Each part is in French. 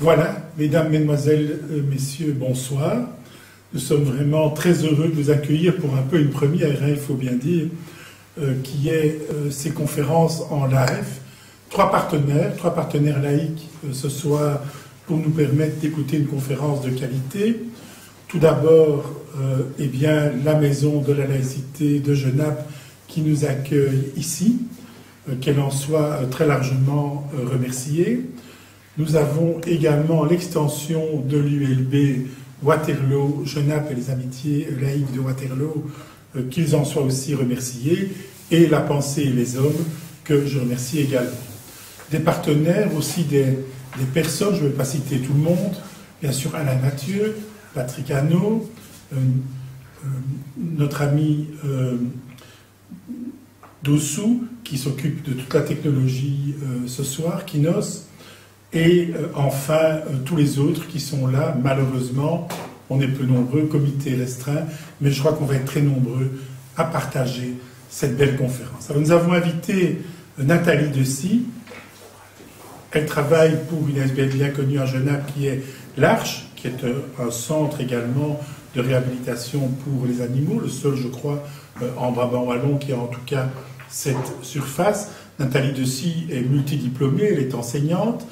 Voilà, mesdames, mesdemoiselles, messieurs, bonsoir. Nous sommes vraiment très heureux de vous accueillir pour un peu une première, il faut bien dire, qui est ces conférences en live. Trois partenaires laïcs ce soir pour nous permettre d'écouter une conférence de qualité. Tout d'abord, eh bien, la Maison de la laïcité de Genappe qui nous accueille ici, qu'elle en soit très largement remerciée. Nous avons également l'extension de l'ULB Waterloo, Genappe et les amitiés laïques de Waterloo, qu'ils en soient aussi remerciés, et la pensée et les hommes, que je remercie également. Des partenaires, aussi des personnes, je ne vais pas citer tout le monde, bien sûr Alain Mathieu, Patrick Hano, notre ami Dossou, qui s'occupe de toute la technologie ce soir, Kinos, et enfin tous les autres qui sont là. Malheureusement, on est peu nombreux, comité restreint, mais je crois qu'on va être très nombreux à partager cette belle conférence. Alors, nous avons invité Nathalie Dessy. Elle travaille pour une SBL bien connue à Genappe qui est l'Arche, qui est un centre également de réhabilitation pour les animaux, le seul, je crois, en Brabant wallon qui a en tout cas cette surface. Nathalie Dessy est multidiplômée, elle est enseignante.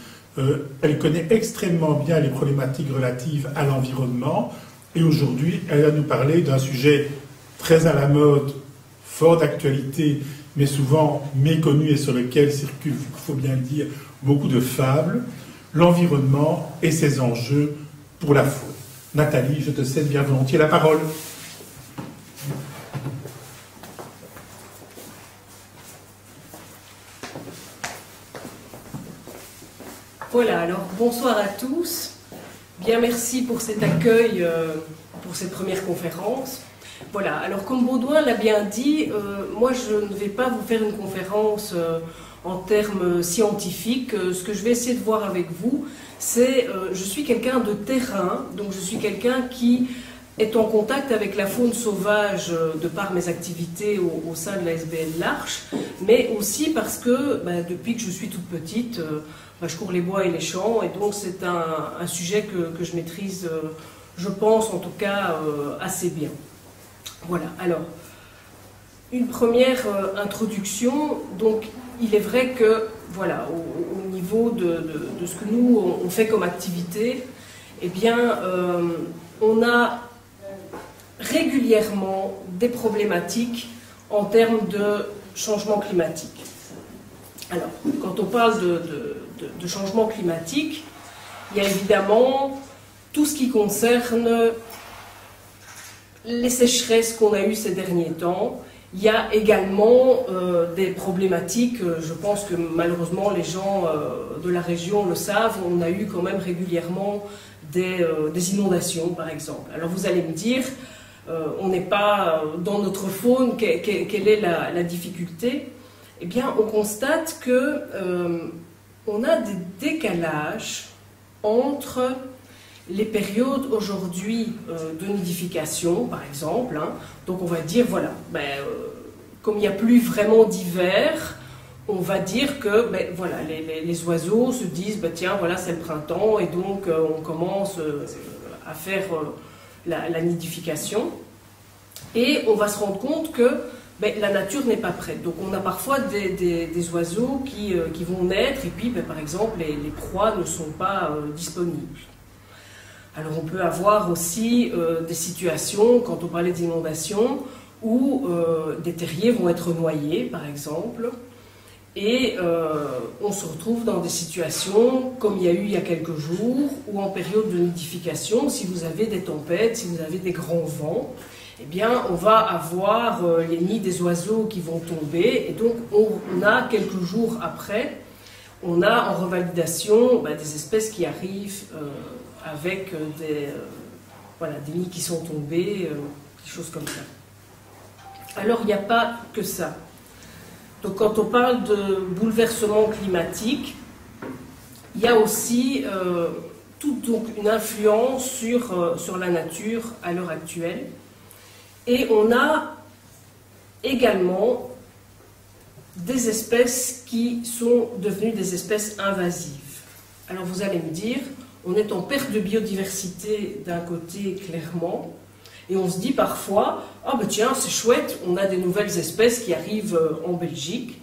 Elle connaît extrêmement bien les problématiques relatives à l'environnement et aujourd'hui, elle va nous parler d'un sujet très à la mode, fort d'actualité, mais souvent méconnu et sur lequel circulent, il faut bien le dire, beaucoup de fables, l'environnement et ses enjeux pour la faune. Nathalie, je te cède bien volontiers la parole. Voilà, alors bonsoir à tous. Bien, merci pour cet accueil, pour cette première conférence. Voilà, alors comme Baudouin l'a bien dit, moi je ne vais pas vous faire une conférence en termes scientifiques. Ce que je vais essayer de voir avec vous, c'est, je suis quelqu'un de terrain, donc je suis quelqu'un qui est en contact avec la faune sauvage de par mes activités au sein de la SBL L'Arche, mais aussi parce que depuis que je suis toute petite, je cours les bois et les champs, et donc c'est un sujet que je maîtrise, je pense en tout cas, assez bien. Voilà, alors, une première introduction. Donc il est vrai que, voilà, au niveau de ce que nous, on fait comme activité, eh bien, on a régulièrement des problématiques en termes de changement climatique. Alors, quand on parle de changement climatique, il y a évidemment tout ce qui concerne les sécheresses qu'on a eues ces derniers temps. Il y a également des problématiques, je pense que malheureusement les gens de la région le savent, on a eu quand même régulièrement des inondations par exemple. Alors vous allez me dire, on n'est pas dans notre faune, quelle est la difficulté? Eh bien, on constate que on a des décalages entre les périodes aujourd'hui de nidification, par exemple. Hein. Donc on va dire, voilà, comme il n'y a plus vraiment d'hiver, on va dire que voilà, les oiseaux se disent, tiens, voilà, c'est le printemps, et donc on commence à faire la nidification. Et on va se rendre compte que la nature n'est pas prête. Donc on a parfois des oiseaux qui vont naître, et puis par exemple les proies ne sont pas disponibles. Alors on peut avoir aussi des situations, quand on parlait d'inondations, où des terriers vont être noyés par exemple, et on se retrouve dans des situations comme il y a eu il y a quelques jours, où en période de nidification, si vous avez des tempêtes, si vous avez des grands vents, eh bien, on va avoir les nids des oiseaux qui vont tomber, et donc on a quelques jours après, on a en revalidation des espèces qui arrivent avec des nids qui sont tombés, des choses comme ça. Alors, il n'y a pas que ça. Donc, quand on parle de bouleversement climatique, il y a aussi donc, une influence sur la nature à l'heure actuelle. Et on a également des espèces qui sont devenues des espèces invasives. Alors vous allez me dire, on est en perte de biodiversité d'un côté clairement, et on se dit parfois, ah ben tiens, c'est chouette, on a des nouvelles espèces qui arrivent en Belgique.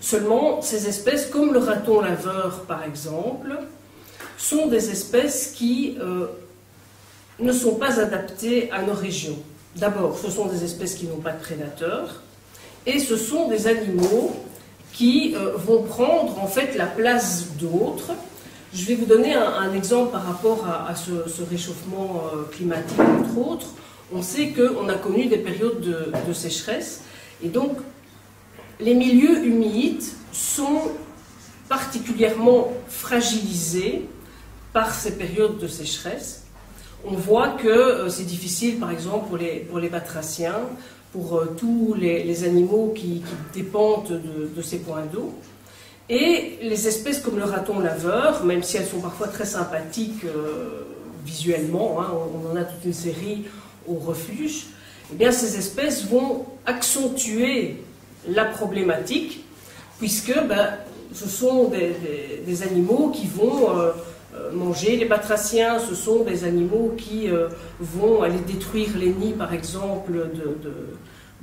Seulement, ces espèces, comme le raton laveur par exemple, sont des espèces qui ne sont pas adaptées à nos régions. D'abord, ce sont des espèces qui n'ont pas de prédateurs, et ce sont des animaux qui vont prendre en fait la place d'autres. Je vais vous donner un exemple par rapport à ce réchauffement climatique, entre autres. On sait qu'on a connu des périodes de sécheresse, et donc les milieux humides sont particulièrement fragilisés par ces périodes de sécheresse. On voit que c'est difficile, par exemple, pour les batraciens, pour tous les animaux qui dépendent de ces points d'eau. Et les espèces comme le raton laveur, même si elles sont parfois très sympathiques visuellement, hein, on en a toute une série au refuge, eh bien ces espèces vont accentuer la problématique, puisque ce sont des animaux qui vont manger les batraciens, ce sont des animaux qui vont aller détruire les nids, par exemple,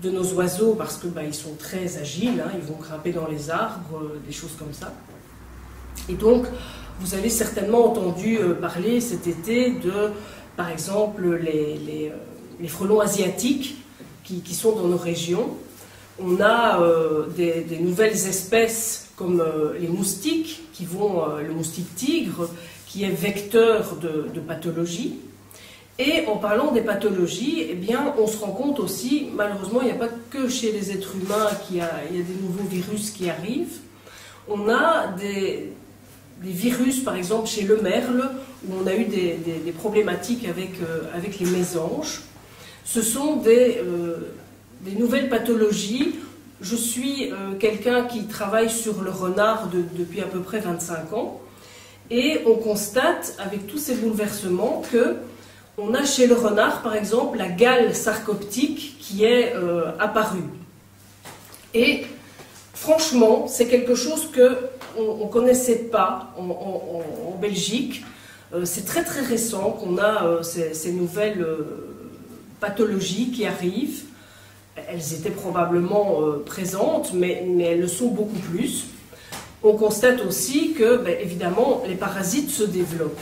de nos oiseaux, parce que ils sont très agiles, hein, ils vont grimper dans les arbres, des choses comme ça. Et donc, vous avez certainement entendu parler cet été de, par exemple, les frelons asiatiques qui sont dans nos régions. On a des nouvelles espèces comme les moustiques, le moustique tigre, qui est vecteur de pathologies. Et en parlant des pathologies, eh bien, on se rend compte aussi, malheureusement, il n'y a pas que chez les êtres humains qu'il y a des nouveaux virus qui arrivent. On a des virus, par exemple, chez le merle, où on a eu des problématiques avec les mésanges. Ce sont des nouvelles pathologies. Je suis quelqu'un qui travaille sur le renard depuis à peu près 25 ans, et on constate, avec tous ces bouleversements, que on a chez le renard, par exemple, la gale sarcoptique qui est apparue. Et franchement, c'est quelque chose qu'on ne connaissait pas en Belgique. C'est très très récent qu'on a ces nouvelles pathologies qui arrivent. Elles étaient probablement présentes, mais elles le sont beaucoup plus. On constate aussi que, évidemment, les parasites se développent.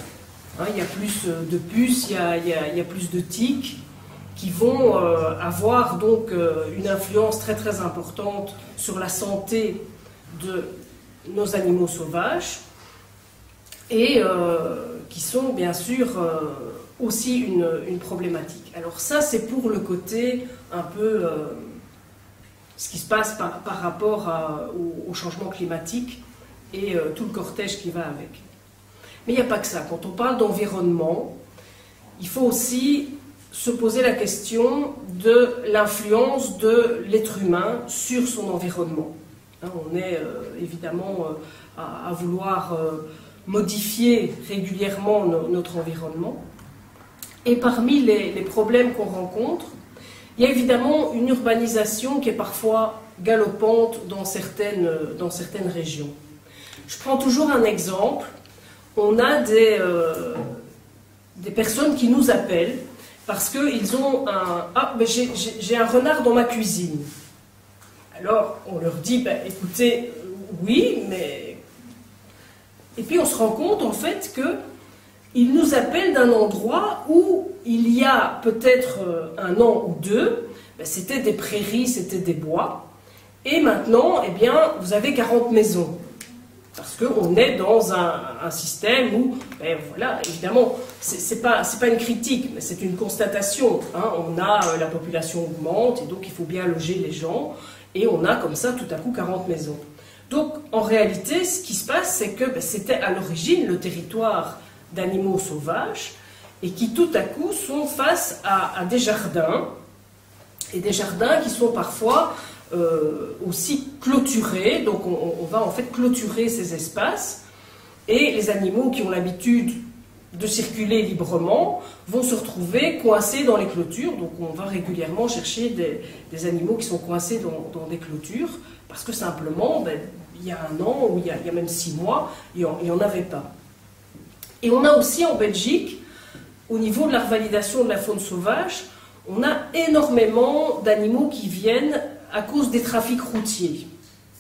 Il y a plus de puces, il y a plus de tiques qui vont avoir donc une influence très très importante sur la santé de nos animaux sauvages, et qui sont bien sûr aussi une problématique. Alors ça, c'est pour le côté un peu ce qui se passe par rapport au changement climatique et tout le cortège qui va avec. Mais il n'y a pas que ça. Quand on parle d'environnement, il faut aussi se poser la question de l'influence de l'être humain sur son environnement. On est évidemment à vouloir modifier régulièrement notre environnement. Et parmi les problèmes qu'on rencontre, il y a évidemment une urbanisation qui est parfois galopante dans certaines régions. Je prends toujours un exemple. On a des personnes qui nous appellent parce qu'ils ont j'ai un renard dans ma cuisine. Alors on leur dit, écoutez, oui, mais... Et puis on se rend compte en fait qu'ils nous appellent d'un endroit où il y a peut-être un an ou deux, c'était des prairies, c'était des bois, et maintenant, eh bien, vous avez 40 maisons. Parce qu'on est dans un système où, voilà, évidemment, c'est pas une critique, mais c'est une constatation. On a, la population augmente, et donc il faut bien loger les gens, et on a comme ça tout à coup 40 maisons. Donc, en réalité, ce qui se passe, c'est que c'était à l'origine le territoire d'animaux sauvages, et qui tout à coup sont face à des jardins, et des jardins qui sont parfois aussi clôturés. Donc on va en fait clôturer ces espaces, et les animaux qui ont l'habitude de circuler librement vont se retrouver coincés dans les clôtures. Donc on va régulièrement chercher des animaux qui sont coincés dans des clôtures, parce que simplement, il y a un an, ou il y a même 6 mois, il n'y en avait pas. Et on a aussi en Belgique, au niveau de la revalidation de la faune sauvage, on a énormément d'animaux qui viennent à cause des trafics routiers.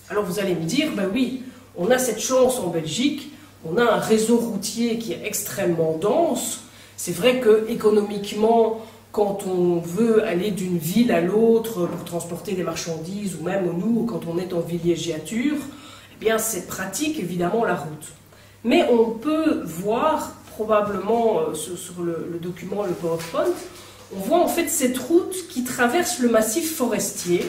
Alors vous allez me dire, ben oui, on a cette chance en Belgique, on a un réseau routier qui est extrêmement dense. C'est vrai que économiquement, quand on veut aller d'une ville à l'autre pour transporter des marchandises, ou même nous, quand on est en villégiature, eh bien c'est pratique évidemment la route. Mais on peut voir, probablement sur le document, le PowerPoint, on voit en fait cette route qui traverse le massif forestier.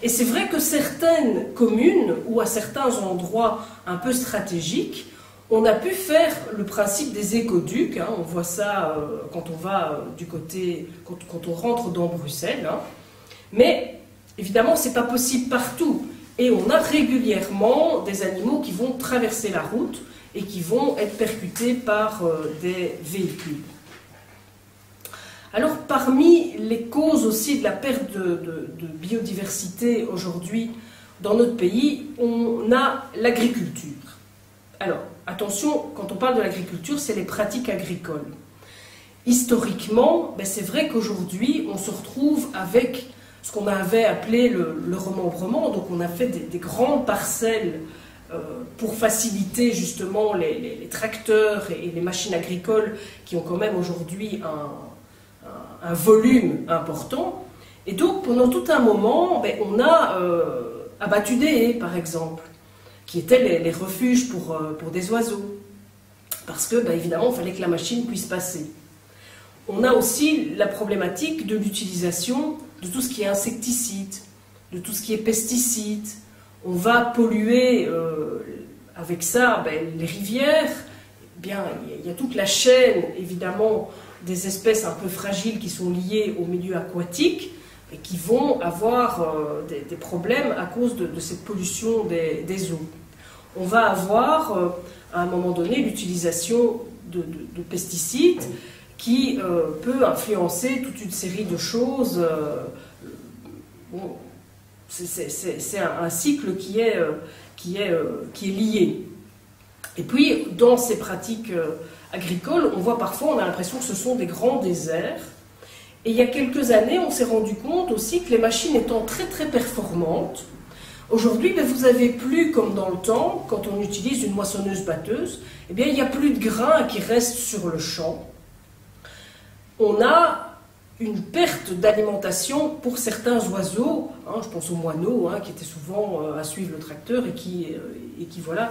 Et c'est vrai que certaines communes, ou à certains endroits un peu stratégiques, on a pu faire le principe des écoducs, hein, on voit ça quand on va du côté, quand on rentre dans Bruxelles, hein. Mais évidemment ce n'est pas possible partout. Et on a régulièrement des animaux qui vont traverser la route et qui vont être percutés par des véhicules. Alors parmi les causes aussi de la perte de biodiversité aujourd'hui dans notre pays, on a l'agriculture. Alors attention, quand on parle de l'agriculture, c'est les pratiques agricoles. Historiquement, ben c'est vrai qu'aujourd'hui on se retrouve avec ce qu'on avait appelé le remembrement, donc on a fait des grandes parcelles pour faciliter justement les tracteurs et les machines agricoles qui ont quand même aujourd'hui un volume important. Et donc pendant tout un moment, ben, on a abattu des haies par exemple, qui étaient les refuges pour des oiseaux. Parce que ben, évidemment il fallait que la machine puisse passer. On a aussi la problématique de l'utilisation de tout ce qui est insecticide, de tout ce qui est pesticide. On va polluer avec ça ben, les rivières. Eh bien, il y a toute la chaîne évidemment des espèces un peu fragiles qui sont liées au milieu aquatique et qui vont avoir des problèmes à cause de cette pollution des eaux. On va avoir à un moment donné l'utilisation de pesticides qui peut influencer toute une série de choses. Bon, c'est un cycle qui est lié. Et puis, dans ces pratiques agricoles, on voit parfois, on a l'impression que ce sont des grands déserts. Et il y a quelques années, on s'est rendu compte aussi que les machines étant très très performantes, aujourd'hui, ben, vous n'avez plus, comme dans le temps, quand on utilise une moissonneuse-batteuse, eh bien, il n'y a plus de grains qui restent sur le champ. On a une perte d'alimentation pour certains oiseaux, hein, je pense aux moineaux, hein, qui étaient souvent à suivre le tracteur et qui voilà,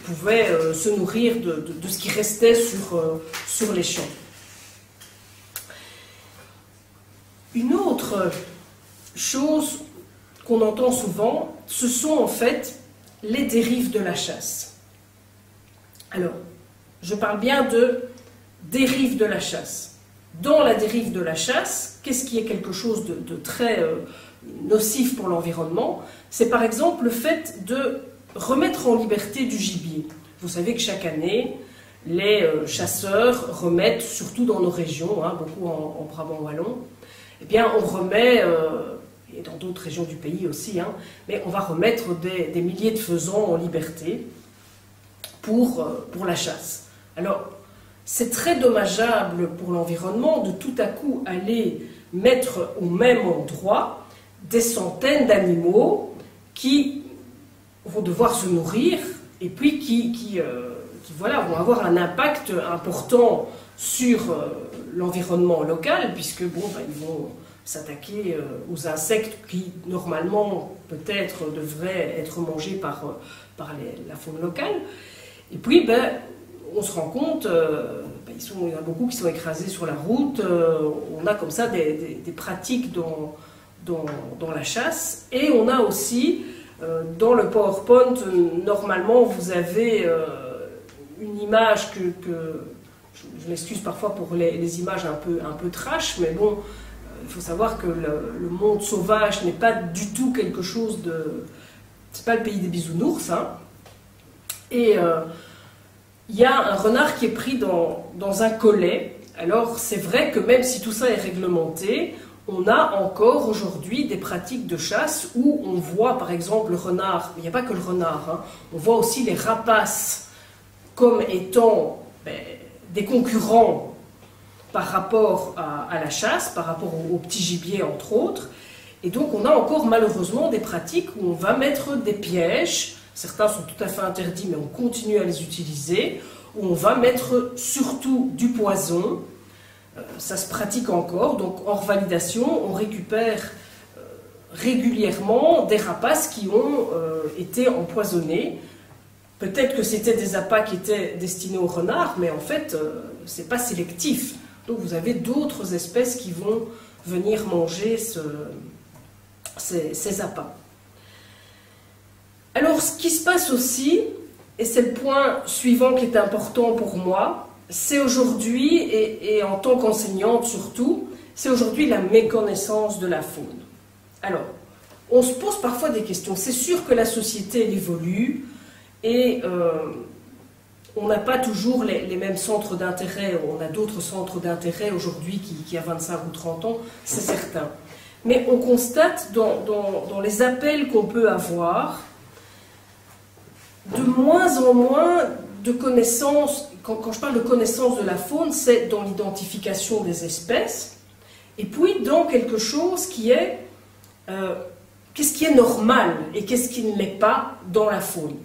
pouvaient se nourrir de ce qui restait sur les champs. Une autre chose qu'on entend souvent, ce sont en fait les dérives de la chasse. Alors, je parle bien de dérives de la chasse. Dans la dérive de la chasse, qu'est-ce qui est quelque chose de très nocif pour l'environnement? C'est par exemple le fait de remettre en liberté du gibier. Vous savez que chaque année, les chasseurs remettent, surtout dans nos régions, hein, beaucoup en Brabant wallon, eh bien on remet, et dans d'autres régions du pays aussi, hein, mais on va remettre des milliers de faisans en liberté pour la chasse. Alors, c'est très dommageable pour l'environnement de tout à coup aller mettre au même endroit des centaines d'animaux qui vont devoir se nourrir et puis qui voilà, vont avoir un impact important sur l'environnement local, puisque bon, ben, ils vont s'attaquer aux insectes qui normalement peut-être devraient être mangés par la faune locale. Et puis ben, on se rend compte, il y en a beaucoup qui sont écrasés sur la route, on a comme ça des pratiques dans la chasse, et on a aussi, dans le PowerPoint, normalement vous avez une image que je m'excuse parfois pour les images un peu trash, mais bon, il faut savoir que le monde sauvage n'est pas du tout quelque chose de... c'est pas le pays des bisounours, hein, et... il y a un renard qui est pris dans un collet. Alors c'est vrai que même si tout ça est réglementé, on a encore aujourd'hui des pratiques de chasse où on voit par exemple le renard, mais il n'y a pas que le renard, hein, on voit aussi les rapaces comme étant des concurrents par rapport à la chasse, par rapport au petit gibier entre autres. Et donc on a encore malheureusement des pratiques où on va mettre des pièges, certains sont tout à fait interdits mais on continue à les utiliser, où on va mettre surtout du poison, ça se pratique encore, donc hors validation on récupère régulièrement des rapaces qui ont été empoisonnés. Peut-être que c'était des appâts qui étaient destinés aux renards, mais en fait c'est pas sélectif. Donc vous avez d'autres espèces qui vont venir manger ces appâts. Alors ce qui se passe aussi, et c'est le point suivant qui est important pour moi, c'est aujourd'hui, et en tant qu'enseignante surtout, c'est aujourd'hui la méconnaissance de la faune. Alors, on se pose parfois des questions. C'est sûr que la société elle évolue, et on n'a pas toujours les mêmes centres d'intérêt. On a d'autres centres d'intérêt aujourd'hui qui a 25 ou 30 ans, c'est certain. Mais on constate dans les appels qu'on peut avoir, de moins en moins de connaissances. Quand je parle de connaissance de la faune, c'est dans l'identification des espèces, et puis dans quelque chose qui est qu'est-ce qui est normal et qu'est-ce qui ne l'est pas dans la faune.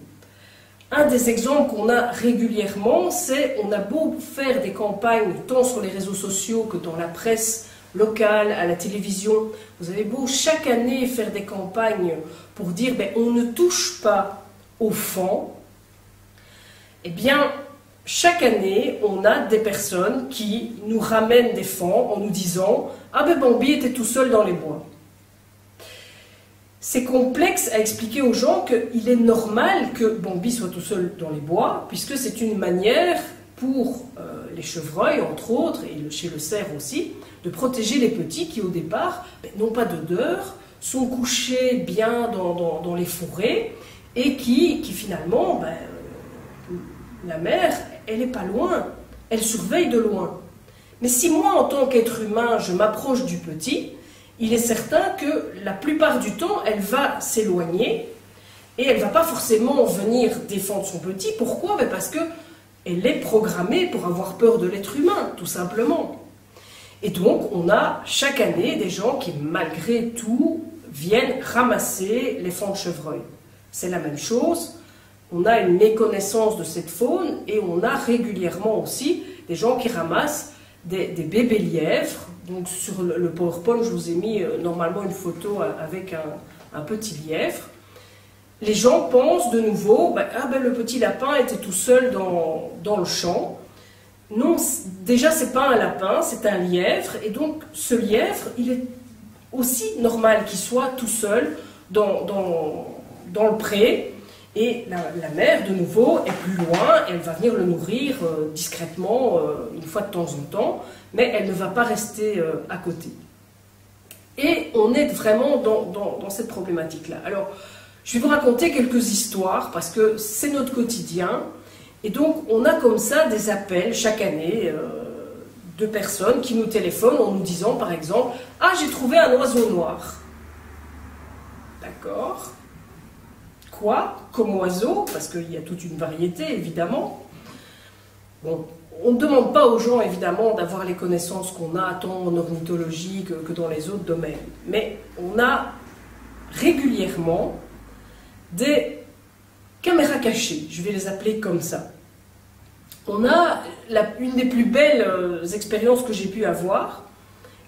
Un des exemples qu'on a régulièrement, c'est on a beau faire des campagnes tant sur les réseaux sociaux que dans la presse locale, à la télévision, vous avez beau chaque année faire des campagnes pour dire on ne touche pas aux faons, eh bien chaque année on a des personnes qui nous ramènent des faons en nous disant « Ah Bambi était tout seul dans les bois ». C'est complexe à expliquer aux gens qu'il est normal que Bambi soit tout seul dans les bois, puisque c'est une manière pour les chevreuils, entre autres, et chez le cerf aussi, de protéger les petits qui, au départ, n'ont pas d'odeur, sont couchés bien dans les fourrés, et qui finalement, la mère, elle n'est pas loin, elle surveille de loin. Mais si moi, en tant qu'être humain, je m'approche du petit, il est certain que la plupart du temps, elle va s'éloigner et elle ne va pas forcément venir défendre son petit. Pourquoi? Parce qu'elle est programmée pour avoir peur de l'être humain, tout simplement. Et donc, on a chaque année des gens qui, malgré tout, viennent ramasser les faons de chevreuil. C'est la même chose. On a une méconnaissance de cette faune et on a régulièrement aussi des gens qui ramassent des bébés lièvres. Donc sur le PowerPoint, je vous ai mis normalement une photo avec un petit lièvre. Les gens pensent de nouveau, le petit lapin était tout seul dans le champ. Non, déjà c'est pas un lapin, c'est un lièvre. Et donc ce lièvre, il est aussi normal qu'il soit tout seul dans le pré. Et la mère, de nouveau, est plus loin, elle va venir le nourrir discrètement, une fois de temps en temps, mais elle ne va pas rester à côté. Et on est vraiment dans cette problématique-là. Alors, je vais vous raconter quelques histoires, parce que c'est notre quotidien, et donc on a comme ça des appels chaque année de personnes qui nous téléphonent en nous disant, par exemple, « Ah, j'ai trouvé un oiseau noir. » D'accord. Quoi comme oiseau, parce qu'il y a toute une variété évidemment. Bon, on ne demande pas aux gens évidemment d'avoir les connaissances qu'on a tant en ornithologie que dans les autres domaines, mais on a régulièrement des caméras cachées, je vais les appeler comme ça. On a une des plus belles expériences que j'ai pu avoir,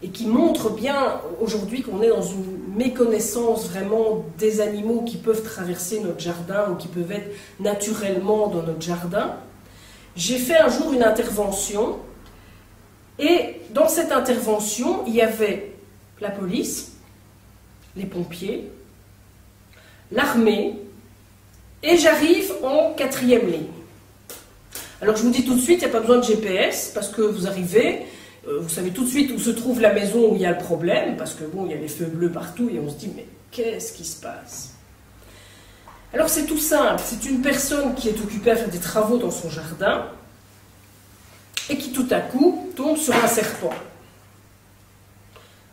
et qui montre bien aujourd'hui qu'on est dans une méconnaissance vraiment des animaux qui peuvent traverser notre jardin ou qui peuvent être naturellement dans notre jardin. J'ai fait un jour une intervention et dans cette intervention, il y avait la police, les pompiers, l'armée et j'arrive en 4e ligne. Alors je vous dis tout de suite, il n'y a pas besoin de GPS parce que vous arrivez... Vous savez tout de suite où se trouve la maison où il y a le problème, parce que bon, il y a les feux bleus partout et on se dit, mais qu'est-ce qui se passe? Alors c'est tout simple, c'est une personne qui est occupée à faire des travaux dans son jardin et qui tout à coup tombe sur un serpent.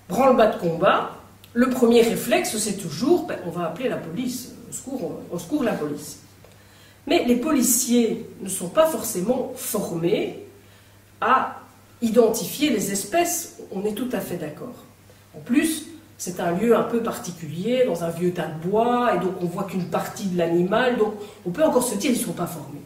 Branle-bas de combat, le premier réflexe c'est toujours, on va appeler la police, au secours la police. Mais les policiers ne sont pas forcément formés à identifier les espèces, on est tout à fait d'accord. En plus, c'est un lieu un peu particulier, dans un vieux tas de bois, et donc on voit qu'une partie de l'animal, donc on peut encore se dire qu'ils ne sont pas formés.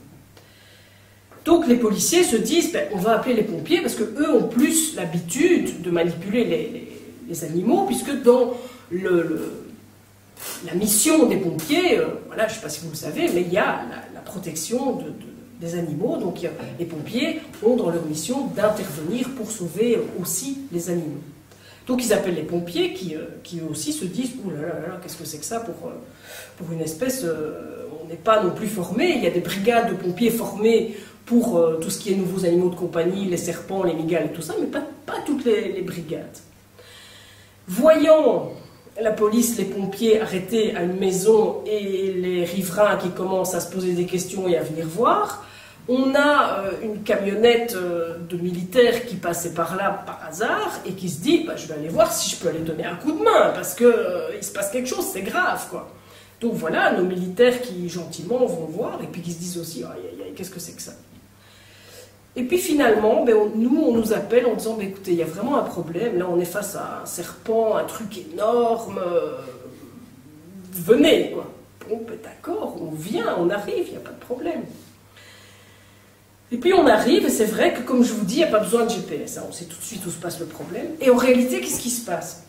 Donc les policiers se disent, ben, on va appeler les pompiers, parce qu'eux ont plus l'habitude de manipuler les animaux, puisque dans la mission des pompiers, voilà, je ne sais pas si vous le savez, mais il y a la protection des animaux, donc les pompiers ont dans leur mission d'intervenir pour sauver aussi les animaux. Donc ils appellent les pompiers qui eux aussi se disent « Ouh là là là, qu'est-ce que c'est que ça pour une espèce on n'est pas non plus formé, il y a des brigades de pompiers formés pour tout ce qui est nouveaux animaux de compagnie, les serpents, les mygales et tout ça, mais pas toutes les brigades. » Voyant la police, les pompiers arrêtés à une maison et les riverains qui commencent à se poser des questions et à venir voir, on a une camionnette de militaires qui passait par là par hasard et qui se dit bah, je vais aller voir si je peux aller donner un coup de main parce qu'il se passe quelque chose, c'est grave quoi. Donc voilà, nos militaires qui gentiment vont voir et puis qui se disent aussi qu'est-ce que c'est que ça. Et puis finalement, ben, on nous appelle en disant bah, écoutez, il y a vraiment un problème, là on est face à un serpent, un truc énorme, venez quoi. Bon ben, d'accord, on vient, on arrive, il n'y a pas de problème. Et puis on arrive, et c'est vrai que comme je vous dis, il n'y a pas besoin de GPS, hein, on sait tout de suite où se passe le problème. Et en réalité, qu'est-ce qui se passe?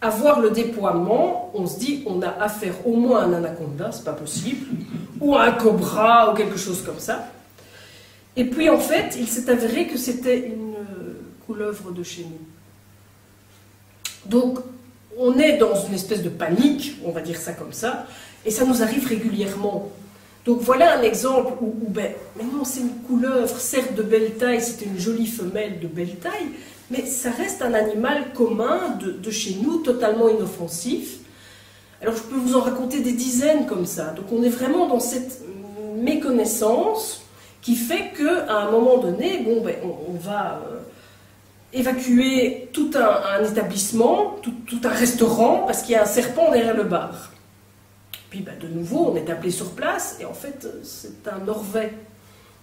À voir le déploiement, on se dit on a affaire au moins à un anaconda, c'est pas possible, ou à un cobra, ou quelque chose comme ça. Et puis en fait, il s'est avéré que c'était une couleuvre de chez nous. Donc on est dans une espèce de panique, on va dire ça comme ça, et ça nous arrive régulièrement. Donc voilà un exemple où ben, mais non, c'est une couleuvre, certes de belle taille, c'était une jolie femelle de belle taille, mais ça reste un animal commun de chez nous, totalement inoffensif. Alors je peux vous en raconter des dizaines comme ça. Donc on est vraiment dans cette méconnaissance qui fait qu'à un moment donné, bon, ben, on va évacuer tout un établissement, tout un restaurant, parce qu'il y a un serpent derrière le bar. Puis ben, de nouveau, on est appelé sur place, et en fait, c'est un orvet.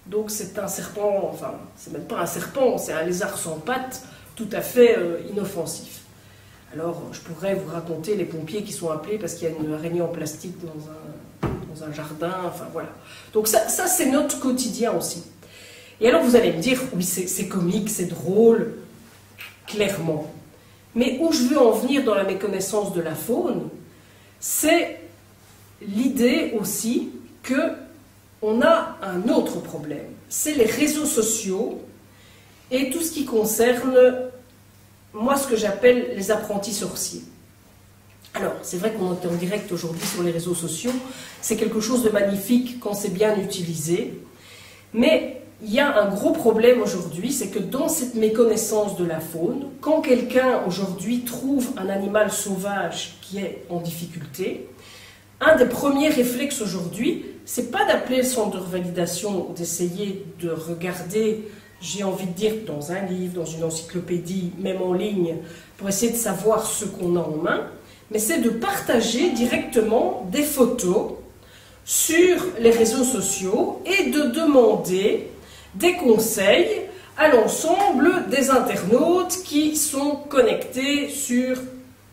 Donc c'est un serpent, enfin, c'est même pas un serpent, c'est un lézard sans pattes, tout à fait inoffensif. Alors, je pourrais vous raconter les pompiers qui sont appelés parce qu'il y a une araignée en plastique dans un jardin, enfin voilà. Donc ça c'est notre quotidien aussi. Et alors vous allez me dire, oui, c'est comique, c'est drôle, clairement. Mais où je veux en venir dans la méconnaissance de la faune, c'est l'idée aussi qu'on a un autre problème. C'est les réseaux sociaux et tout ce qui concerne, moi, ce que j'appelle les apprentis sorciers. Alors, c'est vrai qu'on est en direct aujourd'hui sur les réseaux sociaux, c'est quelque chose de magnifique quand c'est bien utilisé, mais il y a un gros problème aujourd'hui, c'est que dans cette méconnaissance de la faune, quand quelqu'un aujourd'hui trouve un animal sauvage qui est en difficulté, un des premiers réflexes aujourd'hui, c'est pas d'appeler le centre de validation ou d'essayer de regarder, j'ai envie de dire, dans un livre, dans une encyclopédie, même en ligne, pour essayer de savoir ce qu'on a en main, mais c'est de partager directement des photos sur les réseaux sociaux et de demander des conseils à l'ensemble des internautes qui sont connectés sur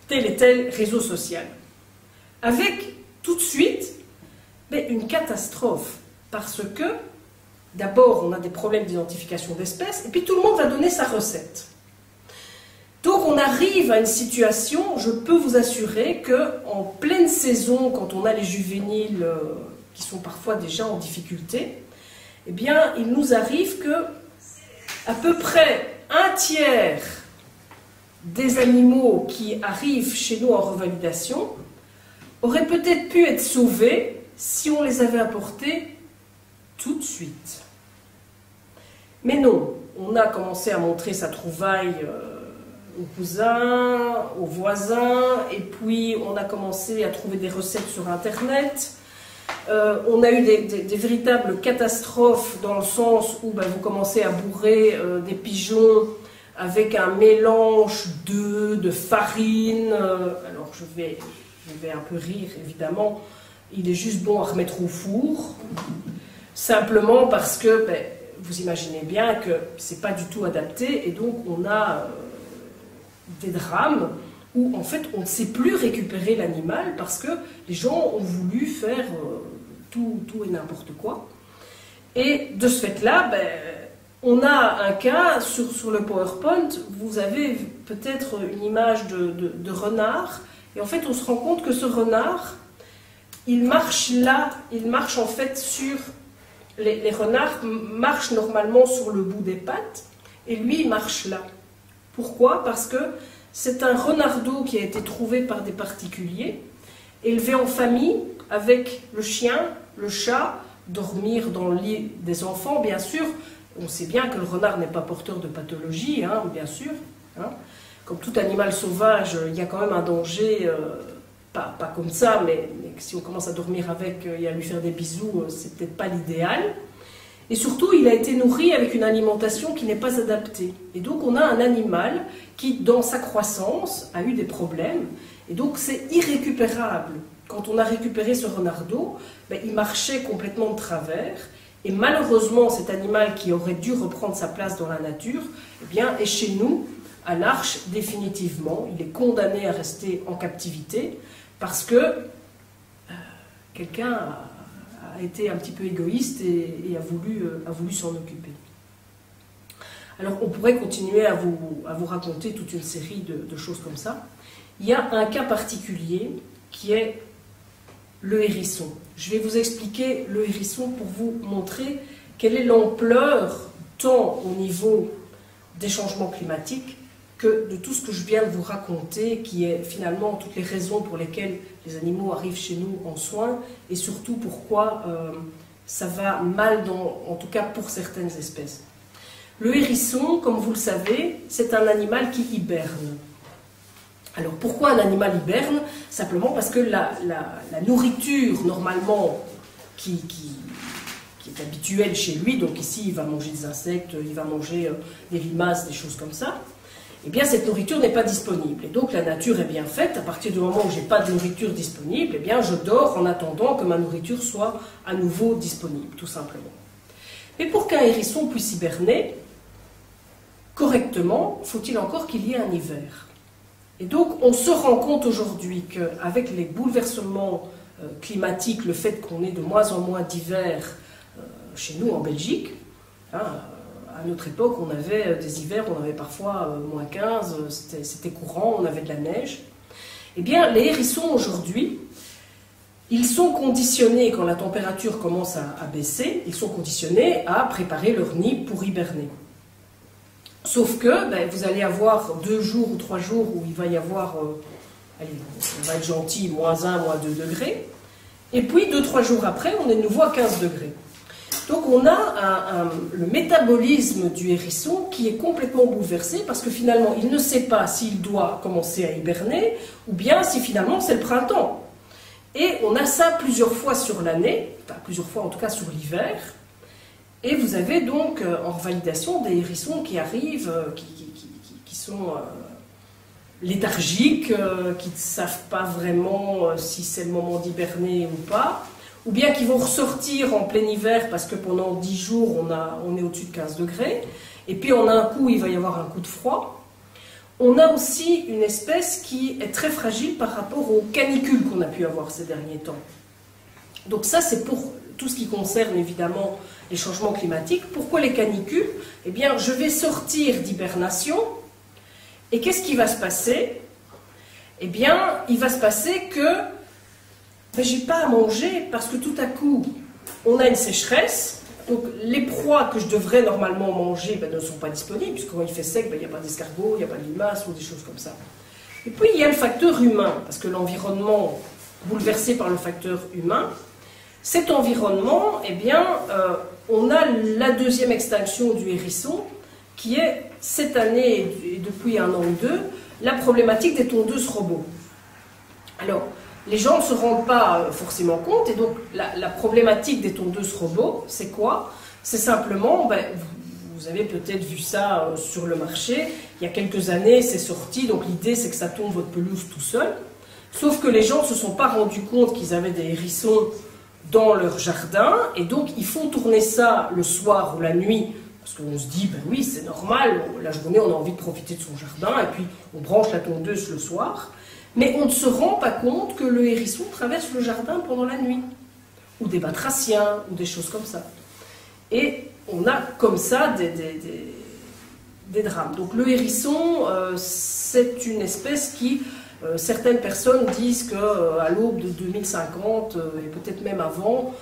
tel et tel réseau social. Avec tout de suite une catastrophe, parce que d'abord on a des problèmes d'identification d'espèces, et puis tout le monde va donner sa recette. Donc on arrive à une situation, je peux vous assurer qu'en pleine saison, quand on a les juvéniles qui sont parfois déjà en difficulté, eh bien il nous arrive que à peu près un tiers des animaux qui arrivent chez nous en revalidation auraient peut-être pu être sauvés si on les avait apportés tout de suite. Mais non, on a commencé à montrer sa trouvaille aux cousins, aux voisins, et puis on a commencé à trouver des recettes sur Internet. On a eu des véritables catastrophes dans le sens où vous commencez à bourrer des pigeons avec un mélange d'œufs, de farine. Alors je vais un peu rire évidemment, il est juste bon à remettre au four, simplement parce que, ben, vous imaginez bien que c'est pas du tout adapté, et donc on a des drames où en fait on ne sait plus récupérer l'animal parce que les gens ont voulu faire tout et n'importe quoi. Et de ce fait-là, ben, on a un cas sur le PowerPoint, vous avez peut-être une image de renard, et en fait on se rend compte que ce renard, il marche là, il marche en fait sur... Les renards marchent normalement sur le bout des pattes, et lui il marche là. Pourquoi? Parce que c'est un renardeau qui a été trouvé par des particuliers, élevé en famille, avec le chien, le chat, dormir dans le lit des enfants, bien sûr. On sait bien que le renard n'est pas porteur de pathologie, hein, bien sûr. Hein. Comme tout animal sauvage, il y a quand même un danger, pas comme ça, mais si on commence à dormir avec et à lui faire des bisous, c'est peut-être pas l'idéal. Et surtout, il a été nourri avec une alimentation qui n'est pas adaptée. Et donc, on a un animal qui, dans sa croissance, a eu des problèmes. Et donc, c'est irrécupérable. Quand on a récupéré ce renardeau, ben, il marchait complètement de travers. Et malheureusement, cet animal qui aurait dû reprendre sa place dans la nature, eh bien, est chez nous, à l'Arche, définitivement. Il est condamné à rester en captivité parce que quelqu'un a été un petit peu égoïste et a voulu s'en occuper. Alors, on pourrait continuer à vous raconter toute une série de choses comme ça. Il y a un cas particulier qui est le hérisson. Je vais vous expliquer le hérisson pour vous montrer quelle est l'ampleur, tant au niveau des changements climatiques, que de tout ce que je viens de vous raconter, qui est finalement toutes les raisons pour lesquelles les animaux arrivent chez nous en soins, et surtout pourquoi ça va mal, en tout cas pour certaines espèces. Le hérisson, comme vous le savez, c'est un animal qui hiberne. Alors pourquoi un animal hiberne? Simplement parce que la nourriture, normalement, qui est habituelle chez lui, donc ici il va manger des insectes, il va manger des limaces, des choses comme ça, eh bien cette nourriture n'est pas disponible. Et donc la nature est bien faite, à partir du moment où je n'ai pas de nourriture disponible, eh bien je dors en attendant que ma nourriture soit à nouveau disponible, tout simplement. Mais pour qu'un hérisson puisse hiberner correctement, faut-il encore qu'il y ait un hiver. Et donc on se rend compte aujourd'hui qu'avec les bouleversements climatiques, le fait qu'on ait de moins en moins d'hiver chez nous en Belgique, hein, à notre époque, on avait des hivers, on avait parfois moins 15, c'était courant, on avait de la neige. Eh bien, les hérissons aujourd'hui, ils sont conditionnés, quand la température commence à baisser, ils sont conditionnés à préparer leur nid pour hiberner. Sauf que ben, vous allez avoir 2 jours ou 3 jours où il va y avoir, allez, on va être gentil, moins 1, moins 2 degrés. Et puis 2-3 jours après, on est de nouveau à 15 degrés. Donc on a le métabolisme du hérisson qui est complètement bouleversé parce que finalement il ne sait pas s'il doit commencer à hiberner ou bien si finalement c'est le printemps. Et on a ça plusieurs fois sur l'année, enfin plusieurs fois en tout cas sur l'hiver. Et vous avez donc en validation des hérissons qui arrivent, qui sont léthargiques, qui ne savent pas vraiment si c'est le moment d'hiberner ou pas. Ou bien qui vont ressortir en plein hiver parce que pendant 10 jours on est au-dessus de 15 degrés, et puis en un coup il va y avoir un coup de froid. On a aussi une espèce qui est très fragile par rapport aux canicules qu'on a pu avoir ces derniers temps. Donc ça c'est pour tout ce qui concerne évidemment les changements climatiques. Pourquoi les canicules? Eh bien je vais sortir d'hibernation, et qu'est-ce qui va se passer? Eh bien il va se passer que mais j'ai pas à manger parce que tout à coup, on a une sécheresse, donc les proies que je devrais normalement manger ben, ne sont pas disponibles, puisque quand il fait sec, ben, il n'y a pas d'escargot, il n'y a pas de limaces ou des choses comme ça. Et puis il y a le facteur humain, parce que l'environnement bouleversé par le facteur humain, cet environnement, eh bien, on a la deuxième extinction du hérisson, qui est cette année, et depuis 1 an ou 2, la problématique des tondeuses robots. Alors, les gens ne se rendent pas forcément compte, et donc la problématique des tondeuses robots, c'est quoi? C'est simplement, ben, vous avez peut-être vu ça sur le marché, il y a quelques années c'est sorti, donc l'idée c'est que ça tombe votre pelouse tout seul, Sauf que les gens ne se sont pas rendus compte qu'ils avaient des hérissons dans leur jardin, et donc ils font tourner ça le soir ou la nuit, parce qu'on se dit, ben oui, c'est normal, la journée on a envie de profiter de son jardin, et puis on branche la tondeuse le soir, mais on ne se rend pas compte que le hérisson traverse le jardin pendant la nuit, ou des batraciens, ou des choses comme ça. Et on a comme ça des drames. Donc le hérisson, c'est une espèce qui... certaines personnes disent qu'à l'aube de 2050, et peut-être même avant,